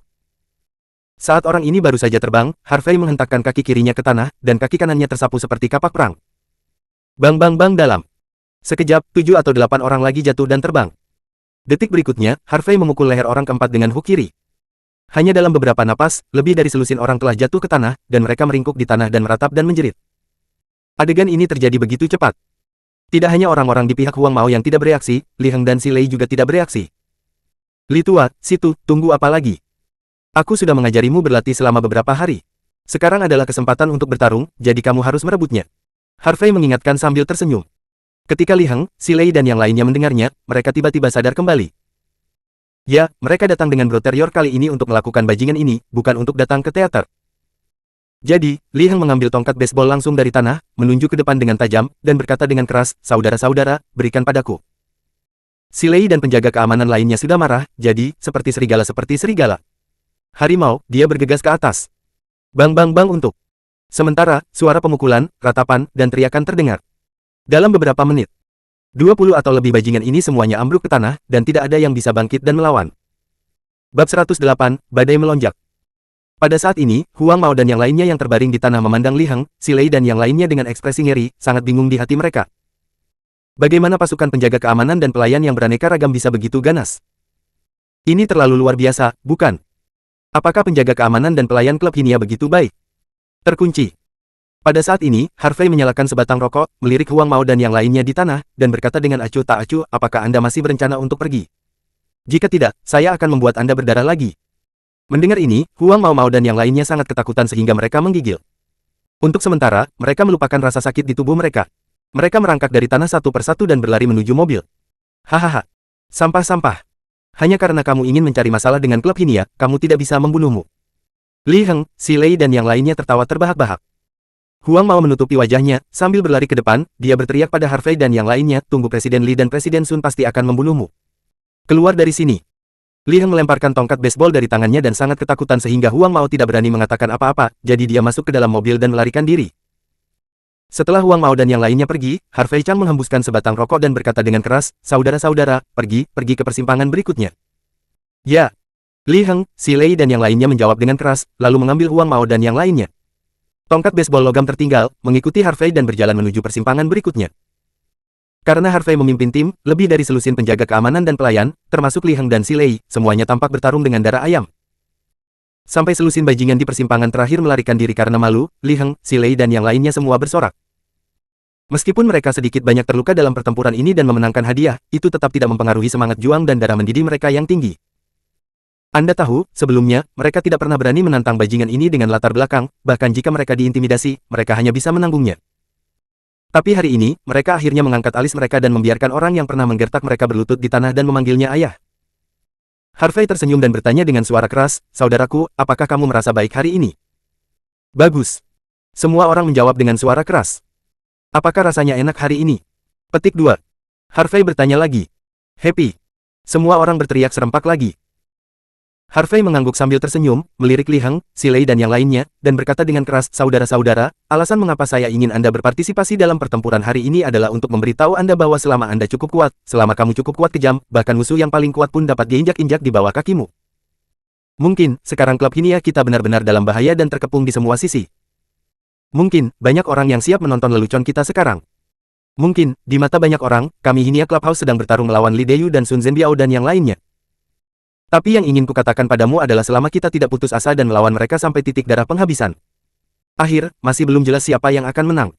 Saat orang ini baru saja terbang, Harvey menghentakkan kaki kirinya ke tanah, dan kaki kanannya tersapu seperti kapak perang. Bang bang bang dalam. Sekejap, 7 atau 8 orang lagi jatuh dan terbang. Detik berikutnya, Harvey memukul leher orang keempat dengan hook kiri. Hanya dalam beberapa napas, lebih dari selusin orang telah jatuh ke tanah, dan mereka meringkuk di tanah dan meratap dan menjerit. Adegan ini terjadi begitu cepat. Tidak hanya orang-orang di pihak Huang Mao yang tidak bereaksi, Li Heng dan Si Lei juga tidak bereaksi. Li tua, situ, tunggu apa lagi? Aku sudah mengajarimu berlatih selama beberapa hari. Sekarang adalah kesempatan untuk bertarung, jadi kamu harus merebutnya. Harvey mengingatkan sambil tersenyum. Ketika Li Heng, Si Lei dan yang lainnya mendengarnya, mereka tiba-tiba sadar kembali. Ya, mereka datang dengan broterior kali ini untuk melakukan bajingan ini, bukan untuk datang ke teater. Jadi, Li Heng mengambil tongkat baseball langsung dari tanah, menunjuk ke depan dengan tajam, dan berkata dengan keras, "Saudara-saudara, berikan padaku." Si Lei dan penjaga keamanan lainnya sudah marah, jadi, seperti serigala. Harimau, dia bergegas ke atas. Bang bang bang untuk. Sementara, suara pemukulan, ratapan, dan teriakan terdengar. Dalam beberapa menit, 20 atau lebih bajingan ini semuanya ambruk ke tanah, dan tidak ada yang bisa bangkit dan melawan. Bab 108, Badai Melonjak. Pada saat ini, Huang Mao dan yang lainnya yang terbaring di tanah memandang Li Heng, Si Lei dan yang lainnya dengan ekspresi ngeri, sangat bingung di hati mereka. Bagaimana pasukan penjaga keamanan dan pelayan yang beraneka ragam bisa begitu ganas? Ini terlalu luar biasa, bukan? Apakah penjaga keamanan dan pelayan klub Hinia begitu baik? Terkunci. Pada saat ini, Harvey menyalakan sebatang rokok, melirik Huang Mao dan yang lainnya di tanah, dan berkata dengan acuh tak acuh, apakah Anda masih berencana untuk pergi? Jika tidak, saya akan membuat Anda berdarah lagi. Mendengar ini, Huang Mao dan yang lainnya sangat ketakutan sehingga mereka menggigil. Untuk sementara, mereka melupakan rasa sakit di tubuh mereka. Mereka merangkak dari tanah satu persatu dan berlari menuju mobil. Hahaha. Sampah-sampah. Hanya karena kamu ingin mencari masalah dengan klub Hinia, kamu tidak bisa membunuhmu. Li Heng, Si Lei dan yang lainnya tertawa terbahak-bahak. Huang Mao menutupi wajahnya, sambil berlari ke depan, dia berteriak pada Harvey dan yang lainnya, tunggu Presiden Li dan Presiden Sun pasti akan membunuhmu. Keluar dari sini. Li Heng melemparkan tongkat baseball dari tangannya dan sangat ketakutan sehingga Huang Mao tidak berani mengatakan apa-apa, jadi dia masuk ke dalam mobil dan melarikan diri. Setelah Huang Mao dan yang lainnya pergi, Harvey Chang menghembuskan sebatang rokok dan berkata dengan keras, saudara-saudara, pergi ke persimpangan berikutnya. Ya. Li Heng, Si Lei dan yang lainnya menjawab dengan keras, lalu mengambil Huang Mao dan yang lainnya. Tongkat baseball logam tertinggal, mengikuti Harvey dan berjalan menuju persimpangan berikutnya. Karena Harvey memimpin tim, lebih dari selusin penjaga keamanan dan pelayan, termasuk Li Heng dan Si Lei, semuanya tampak bertarung dengan darah ayam. Sampai selusin bajingan di persimpangan terakhir melarikan diri karena malu, Li Heng, Si Lei dan yang lainnya semua bersorak. Meskipun mereka sedikit banyak terluka dalam pertempuran ini dan memenangkan hadiah, itu tetap tidak mempengaruhi semangat juang dan darah mendidih mereka yang tinggi. Anda tahu, sebelumnya, mereka tidak pernah berani menantang bajingan ini dengan latar belakang, bahkan jika mereka diintimidasi, mereka hanya bisa menanggungnya. Tapi hari ini, mereka akhirnya mengangkat alis mereka dan membiarkan orang yang pernah menggertak mereka berlutut di tanah dan memanggilnya ayah. Harvey tersenyum dan bertanya dengan suara keras, saudaraku, apakah kamu merasa baik hari ini? Bagus. Semua orang menjawab dengan suara keras. Apakah rasanya enak hari ini? Petik 2. Harvey bertanya lagi. Happy. Semua orang berteriak serempak lagi. Harvey mengangguk sambil tersenyum, melirik Li Heng, Si Lei dan yang lainnya, dan berkata dengan keras, saudara-saudara, alasan mengapa saya ingin Anda berpartisipasi dalam pertempuran hari ini adalah untuk memberitahu Anda bahwa selama Anda cukup kuat, selama kamu cukup kuat kejam, bahkan musuh yang paling kuat pun dapat diinjak-injak di bawah kakimu. Mungkin, sekarang klub Hinia kita benar-benar dalam bahaya dan terkepung di semua sisi. Mungkin, banyak orang yang siap menonton lelucon kita sekarang. Mungkin, di mata banyak orang, kami Hinia Clubhouse sedang bertarung melawan Li Deyu dan Sun Zhenbiao dan yang lainnya. Tapi yang ingin kukatakan padamu adalah selama kita tidak putus asa dan melawan mereka sampai titik darah penghabisan. Masih belum jelas siapa yang akan menang.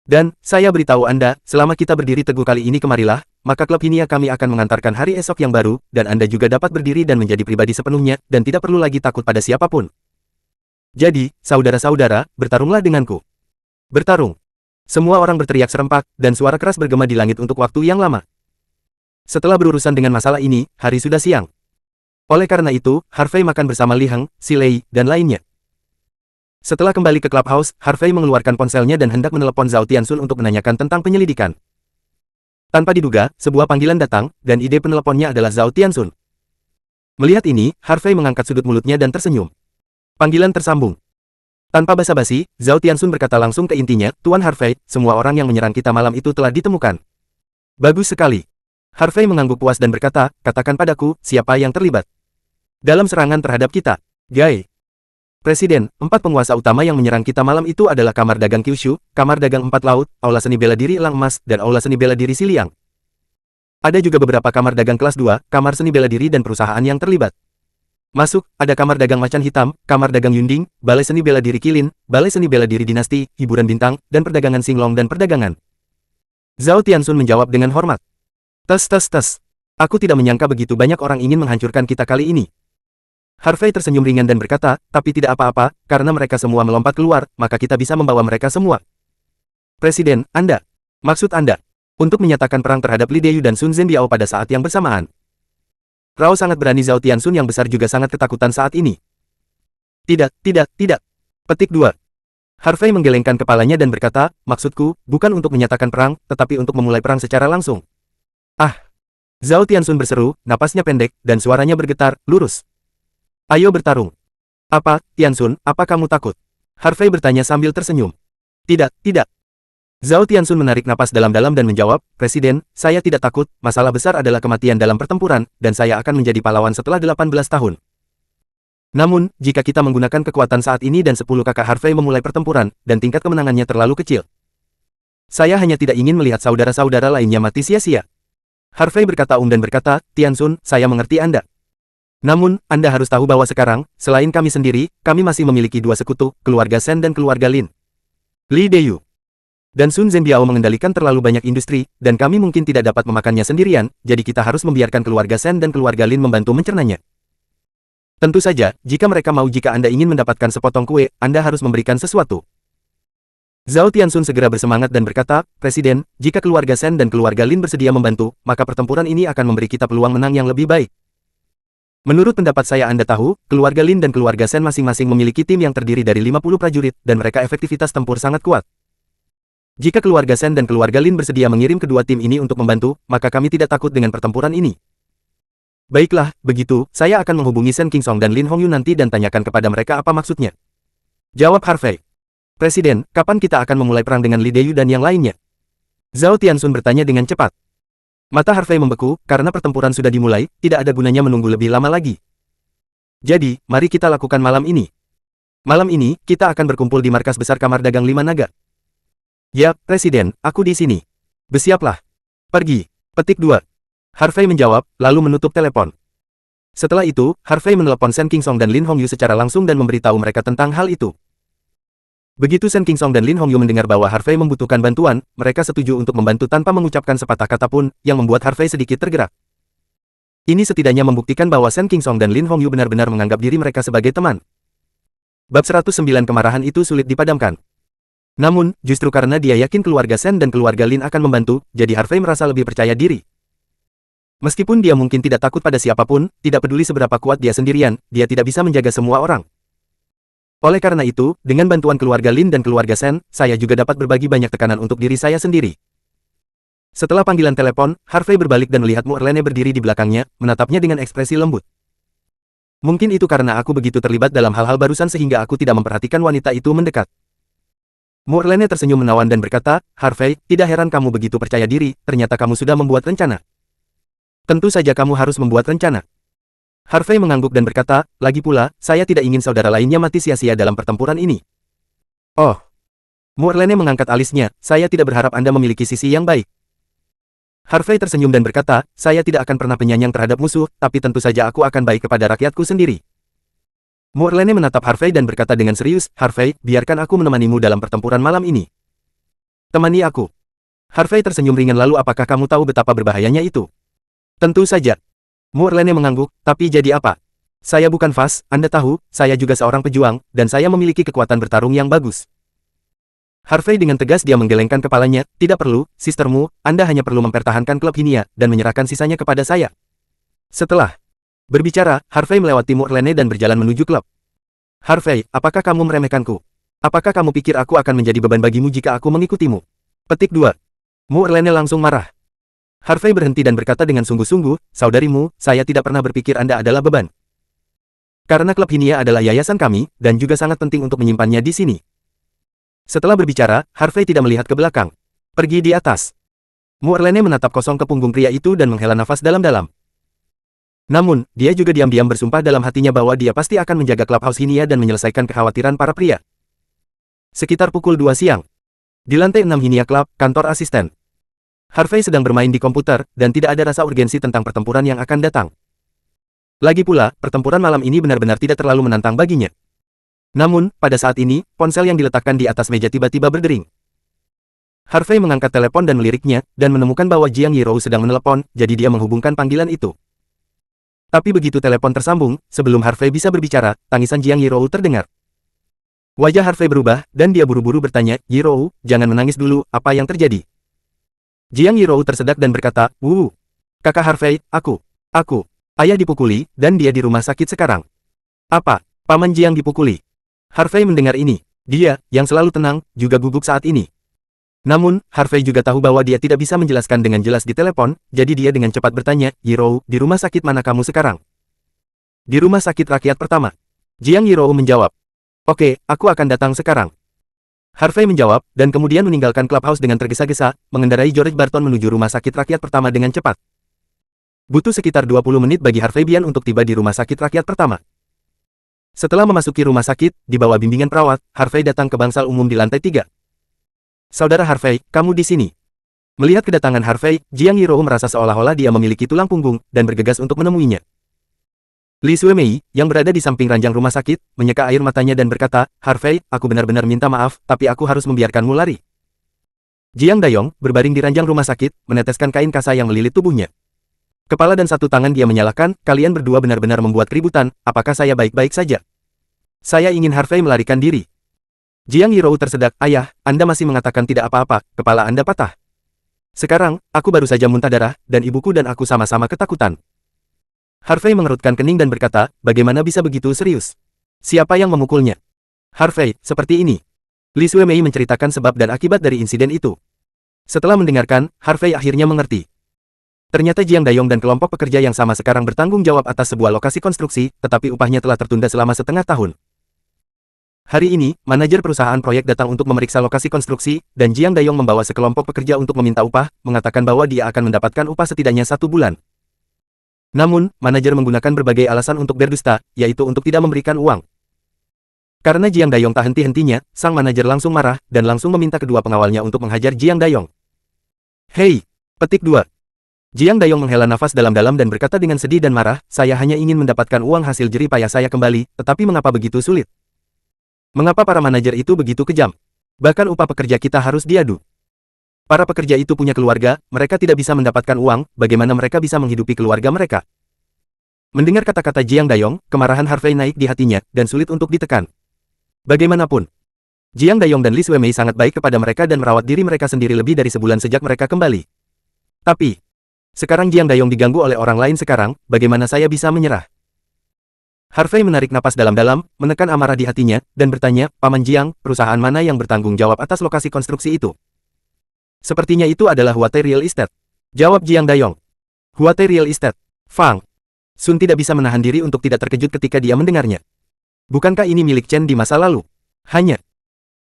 Dan, saya beritahu Anda, selama kita berdiri teguh kali ini kemarilah, maka klub Hinia kami akan mengantarkan hari esok yang baru, dan Anda juga dapat berdiri dan menjadi pribadi sepenuhnya, dan tidak perlu lagi takut pada siapapun. Jadi, saudara-saudara, bertarunglah denganku. Bertarung. Semua orang berteriak serempak, dan suara keras bergema di langit untuk waktu yang lama. Setelah berurusan dengan masalah ini, hari sudah siang. Oleh karena itu, Harvey makan bersama Li Heng, Si Lei, dan lainnya. Setelah kembali ke clubhouse, Harvey mengeluarkan ponselnya dan hendak menelepon Zhao Tianxun untuk menanyakan tentang penyelidikan. Tanpa diduga, sebuah panggilan datang, dan ide peneleponnya adalah Zhao Tianxun. Melihat ini, Harvey mengangkat sudut mulutnya dan tersenyum. Panggilan tersambung. Tanpa basa-basi, Zhao Tianxun berkata langsung ke intinya, Tuan Harvey, semua orang yang menyerang kita malam itu telah ditemukan. Bagus sekali. Harvey mengangguk puas dan berkata, katakan padaku, siapa yang terlibat dalam serangan terhadap kita. Gai. Presiden, 4 penguasa utama yang menyerang kita malam itu adalah Kamar Dagang Kyushu, Kamar Dagang 4 Laut, Aula Seni Bela Diri Elang Emas, dan Aula Seni Bela Diri Siliang. Ada juga beberapa kamar dagang kelas 2, kamar seni bela diri dan perusahaan yang terlibat. Masuk, ada Kamar Dagang Macan Hitam, Kamar Dagang Yunding, Balai Seni Bela Diri Kilin, Balai Seni Bela Diri Dinasti, Hiburan Bintang, dan Perdagangan Singlong dan Perdagangan. Zhao Tianxun menjawab dengan hormat. Tes. Aku tidak menyangka begitu banyak orang ingin menghancurkan kita kali ini. Harvey tersenyum ringan dan berkata, tapi tidak apa-apa, karena mereka semua melompat keluar, maka kita bisa membawa mereka semua. Presiden, Anda. Maksud Anda, untuk menyatakan perang terhadap Li Deyu dan Sun Zhenbiao pada saat yang bersamaan. Rao sangat berani. Zhao Tianxun yang besar juga sangat ketakutan saat ini. Tidak. Petik 2. Harvey menggelengkan kepalanya dan berkata, maksudku, bukan untuk menyatakan perang, tetapi untuk memulai perang secara langsung. Ah! Zhao Tianxun berseru, napasnya pendek, dan suaranya bergetar, lurus. Ayo bertarung. Apa, Tianxun, apa kamu takut? Harvey bertanya sambil tersenyum. Tidak. Zhao Tianxun menarik napas dalam-dalam dan menjawab, Presiden, saya tidak takut, masalah besar adalah kematian dalam pertempuran, dan saya akan menjadi pahlawan setelah 18 tahun. Namun, jika kita menggunakan kekuatan saat ini dan 10 kakak Harvey memulai pertempuran, dan tingkat kemenangannya terlalu kecil. Saya hanya tidak ingin melihat saudara-saudara lainnya mati sia-sia. Harvey berkata dan berkata, Tianxun, saya mengerti Anda. Namun, Anda harus tahu bahwa sekarang, selain kami sendiri, kami masih memiliki 2 sekutu, keluarga Shen dan keluarga Lin. Li Deyu dan Sun Zhenbiao mengendalikan terlalu banyak industri, dan kami mungkin tidak dapat memakannya sendirian, jadi kita harus membiarkan keluarga Shen dan keluarga Lin membantu mencernanya. Tentu saja, jika mereka mau jika Anda ingin mendapatkan sepotong kue, Anda harus memberikan sesuatu. Zhao Tianxun segera bersemangat dan berkata, Presiden, jika keluarga Shen dan keluarga Lin bersedia membantu, maka pertempuran ini akan memberi kita peluang menang yang lebih baik. Menurut pendapat saya Anda tahu, keluarga Lin dan keluarga Shen masing-masing memiliki tim yang terdiri dari 50 prajurit, dan mereka efektivitas tempur sangat kuat. Jika keluarga Shen dan keluarga Lin bersedia mengirim kedua tim ini untuk membantu, maka kami tidak takut dengan pertempuran ini. Baiklah, begitu, saya akan menghubungi Shen Qingsong dan Lin Hongyu nanti dan tanyakan kepada mereka apa maksudnya. Jawab Harvey. Presiden, kapan kita akan memulai perang dengan Li Deyu dan yang lainnya? Zhao Tianxun bertanya dengan cepat. Mata Harvey membeku, karena pertempuran sudah dimulai, tidak ada gunanya menunggu lebih lama lagi. Jadi, mari kita lakukan malam ini. Malam ini, kita akan berkumpul di markas besar Kamar Dagang 5 Naga. Ya, Presiden, aku di sini. Bersiaplah. Pergi. Petik 2. Harvey menjawab, lalu menutup telepon. Setelah itu, Harvey menelepon Shen Qingsong dan Lin Hongyu secara langsung dan memberitahu mereka tentang hal itu. Begitu Shen Qingsong dan Lin Hongyu mendengar bahwa Harvey membutuhkan bantuan, mereka setuju untuk membantu tanpa mengucapkan sepatah kata pun, yang membuat Harvey sedikit tergerak. Ini setidaknya membuktikan bahwa Shen Qingsong dan Lin Hongyu benar-benar menganggap diri mereka sebagai teman. Bab 109 kemarahan itu sulit dipadamkan. Namun, justru karena dia yakin keluarga Shen dan keluarga Lin akan membantu, jadi Harvey merasa lebih percaya diri. Meskipun dia mungkin tidak takut pada siapapun, tidak peduli seberapa kuat dia sendirian, dia tidak bisa menjaga semua orang. Oleh karena itu, dengan bantuan keluarga Lin dan keluarga Shen, saya juga dapat berbagi banyak tekanan untuk diri saya sendiri. Setelah panggilan telepon, Harvey berbalik dan melihat Mu Erlene berdiri di belakangnya, menatapnya dengan ekspresi lembut. Mungkin itu karena aku begitu terlibat dalam hal-hal barusan sehingga aku tidak memperhatikan wanita itu mendekat. Mu Erlene tersenyum menawan dan berkata, Harvey, tidak heran kamu begitu percaya diri, ternyata kamu sudah membuat rencana. Tentu saja kamu harus membuat rencana. Harvey mengangguk dan berkata, lagi pula, saya tidak ingin saudara lainnya mati sia-sia dalam pertempuran ini. Oh. Mu Erlene mengangkat alisnya, saya tidak berharap Anda memiliki sisi yang baik. Harvey tersenyum dan berkata, saya tidak akan pernah penyayang terhadap musuh, tapi tentu saja aku akan baik kepada rakyatku sendiri. Mu Erlene menatap Harvey dan berkata dengan serius, Harvey, biarkan aku menemanimu dalam pertempuran malam ini. Temani aku. Harvey tersenyum ringan lalu apakah kamu tahu betapa berbahayanya itu? Tentu saja. Mu Erlene mengangguk, tapi jadi apa? Saya bukan Fas, Anda tahu, saya juga seorang pejuang, dan saya memiliki kekuatan bertarung yang bagus. Harvey dengan tegas dia menggelengkan kepalanya, tidak perlu, sistermu, Anda hanya perlu mempertahankan klub Hinia, dan menyerahkan sisanya kepada saya. Setelah berbicara, Harvey melewati Murlene dan berjalan menuju klub. Harvey, apakah kamu meremehkanku? Apakah kamu pikir aku akan menjadi beban bagimu jika aku mengikutimu? Petik 2. Murlene langsung marah. Harvey berhenti dan berkata dengan sungguh-sungguh, saudarimu, saya tidak pernah berpikir Anda adalah beban. Karena klub Hinia adalah yayasan kami, dan juga sangat penting untuk menyimpannya di sini. Setelah berbicara, Harvey tidak melihat ke belakang. Pergi di atas. Murlene menatap kosong ke punggung pria itu dan menghela nafas dalam-dalam. Namun, dia juga diam-diam bersumpah dalam hatinya bahwa dia pasti akan menjaga clubhouse Hinia dan menyelesaikan kekhawatiran para pria. Sekitar pukul 2 siang. Di lantai 6 Hinia Club, kantor asisten. Harvey sedang bermain di komputer, dan tidak ada rasa urgensi tentang pertempuran yang akan datang. Lagi pula, pertempuran malam ini benar-benar tidak terlalu menantang baginya. Namun, pada saat ini, ponsel yang diletakkan di atas meja tiba-tiba berdering. Harvey mengangkat telepon dan meliriknya, dan menemukan bahwa Jiang Yirou sedang menelepon, jadi dia menghubungkan panggilan itu. Tapi begitu telepon tersambung, sebelum Harvey bisa berbicara, tangisan Jiang Yirou terdengar. Wajah Harvey berubah, dan dia buru-buru bertanya, Yirou, jangan menangis dulu, apa yang terjadi? Jiang Yirou tersedak dan berkata, kakak Harvey, ayah dipukuli, dan dia di rumah sakit sekarang. Apa? Paman Jiang dipukuli? Harvey mendengar ini. Dia, yang selalu tenang, juga gugup saat ini. Namun, Harvey juga tahu bahwa dia tidak bisa menjelaskan dengan jelas di telepon, jadi dia dengan cepat bertanya, Yirou, di rumah sakit mana kamu sekarang? Di rumah sakit rakyat pertama. Jiang Yirou menjawab. Oke, aku akan datang sekarang. Harvey menjawab, dan kemudian meninggalkan clubhouse dengan tergesa-gesa, mengendarai George Barton menuju rumah sakit rakyat pertama dengan cepat. Butuh sekitar 20 menit bagi Harvey Bian untuk tiba di rumah sakit rakyat pertama. Setelah memasuki rumah sakit, di bawah bimbingan perawat, Harvey datang ke bangsal umum di lantai 3. Saudara Harvey, kamu di sini. Melihat kedatangan Harvey, Jiang Yirou merasa seolah-olah dia memiliki tulang punggung, dan bergegas untuk menemuinya. Li Suemei, yang berada di samping ranjang rumah sakit, menyeka air matanya dan berkata, Harvey, aku benar-benar minta maaf, tapi aku harus membiarkanmu lari. Jiang Dayong, berbaring di ranjang rumah sakit, meneteskan kain kasa yang melilit tubuhnya. Kepala dan satu tangan dia menyalahkan, kalian berdua benar-benar membuat keributan, apakah saya baik-baik saja? Saya ingin Harvey melarikan diri. Jiang Yirou tersedak, ayah, Anda masih mengatakan tidak apa-apa, kepala Anda patah. Sekarang, aku baru saja muntah darah, dan ibuku dan aku sama-sama ketakutan. Harvey mengerutkan kening dan berkata, bagaimana bisa begitu serius? Siapa yang memukulnya? Harvey, seperti ini. Li Suemei menceritakan sebab dan akibat dari insiden itu. Setelah mendengarkan, Harvey akhirnya mengerti. Ternyata Jiang Dayong dan kelompok pekerja yang sama sekarang bertanggung jawab atas sebuah lokasi konstruksi, tetapi upahnya telah tertunda selama setengah tahun. Hari ini, manajer perusahaan proyek datang untuk memeriksa lokasi konstruksi, dan Jiang Dayong membawa sekelompok pekerja untuk meminta upah, mengatakan bahwa dia akan mendapatkan upah setidaknya 1 bulan. Namun, manajer menggunakan berbagai alasan untuk berdusta, yaitu untuk tidak memberikan uang. Karena Jiang Dayong tak henti-hentinya, sang manajer langsung marah, dan langsung meminta kedua pengawalnya untuk menghajar Jiang Dayong. Hei! Petik 2. Jiang Dayong menghela nafas dalam-dalam dan berkata dengan sedih dan marah, saya hanya ingin mendapatkan uang hasil jerih payah saya kembali, tetapi mengapa begitu sulit? Mengapa para manajer itu begitu kejam? Bahkan upah pekerja kita harus diadu. Para pekerja itu punya keluarga, mereka tidak bisa mendapatkan uang, bagaimana mereka bisa menghidupi keluarga mereka? Mendengar kata-kata Jiang Dayong, kemarahan Harvey naik di hatinya, dan sulit untuk ditekan. Bagaimanapun, Jiang Dayong dan Li Suemei sangat baik kepada mereka dan merawat diri mereka sendiri lebih dari sebulan sejak mereka kembali. Tapi, sekarang Jiang Dayong diganggu oleh orang lain sekarang, bagaimana saya bisa menyerah? Harvey menarik napas dalam-dalam, menekan amarah di hatinya, dan bertanya, Paman Jiang, perusahaan mana yang bertanggung jawab atas lokasi konstruksi itu? Sepertinya itu adalah Huatai Real Estate. Jawab Jiang Dayong. Huatai Real Estate. Fang. Sun tidak bisa menahan diri untuk tidak terkejut ketika dia mendengarnya. Bukankah ini milik Chen di masa lalu? Hanya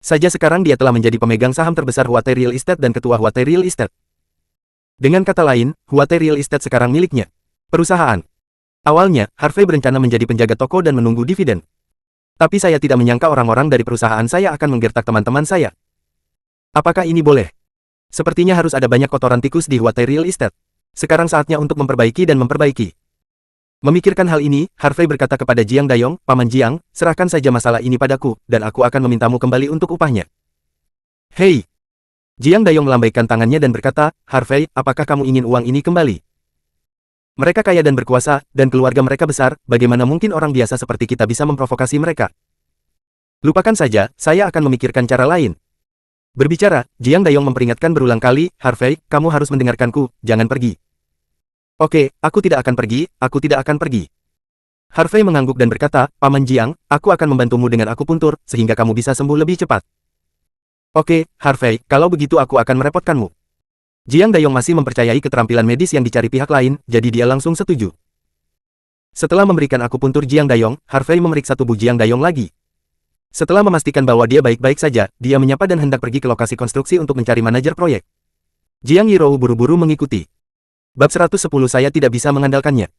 saja sekarang dia telah menjadi pemegang saham terbesar Huatai Real Estate dan ketua Huatai Real Estate. Dengan kata lain, Huatai Real Estate sekarang miliknya. Perusahaan. Awalnya, Harvey berencana menjadi penjaga toko dan menunggu dividen. Tapi saya tidak menyangka orang-orang dari perusahaan saya akan menggertak teman-teman saya. Apakah ini boleh? Sepertinya harus ada banyak kotoran tikus di Huatai Real Estate. Sekarang saatnya untuk memperbaiki dan memperbaiki. Memikirkan hal ini, Harvey berkata kepada Jiang Dayong, Paman Jiang, serahkan saja masalah ini padaku, dan aku akan memintamu kembali untuk upahnya. Hei! Jiang Dayong melambaikan tangannya dan berkata, Harvey, apakah kamu ingin uang ini kembali? Mereka kaya dan berkuasa, dan keluarga mereka besar, bagaimana mungkin orang biasa seperti kita bisa memprovokasi mereka? Lupakan saja, saya akan memikirkan cara lain. Berbicara, Jiang Dayong memperingatkan berulang kali, Harvey, kamu harus mendengarkanku, jangan pergi. Oke, aku tidak akan pergi, aku tidak akan pergi. Harvey mengangguk dan berkata, Paman Jiang, aku akan membantumu dengan akupuntur, sehingga kamu bisa sembuh lebih cepat. Oke, Harvey, kalau begitu aku akan merepotkanmu. Jiang Dayong masih mempercayai keterampilan medis yang dicari pihak lain, jadi dia langsung setuju. Setelah memberikan akupuntur Jiang Dayong, Harvey memeriksa tubuh Jiang Dayong lagi. Setelah memastikan bahwa dia baik-baik saja, dia menyapa dan hendak pergi ke lokasi konstruksi untuk mencari manajer proyek. Jiang Yirou buru-buru mengikuti. Bab 110 saya tidak bisa mengandalkannya.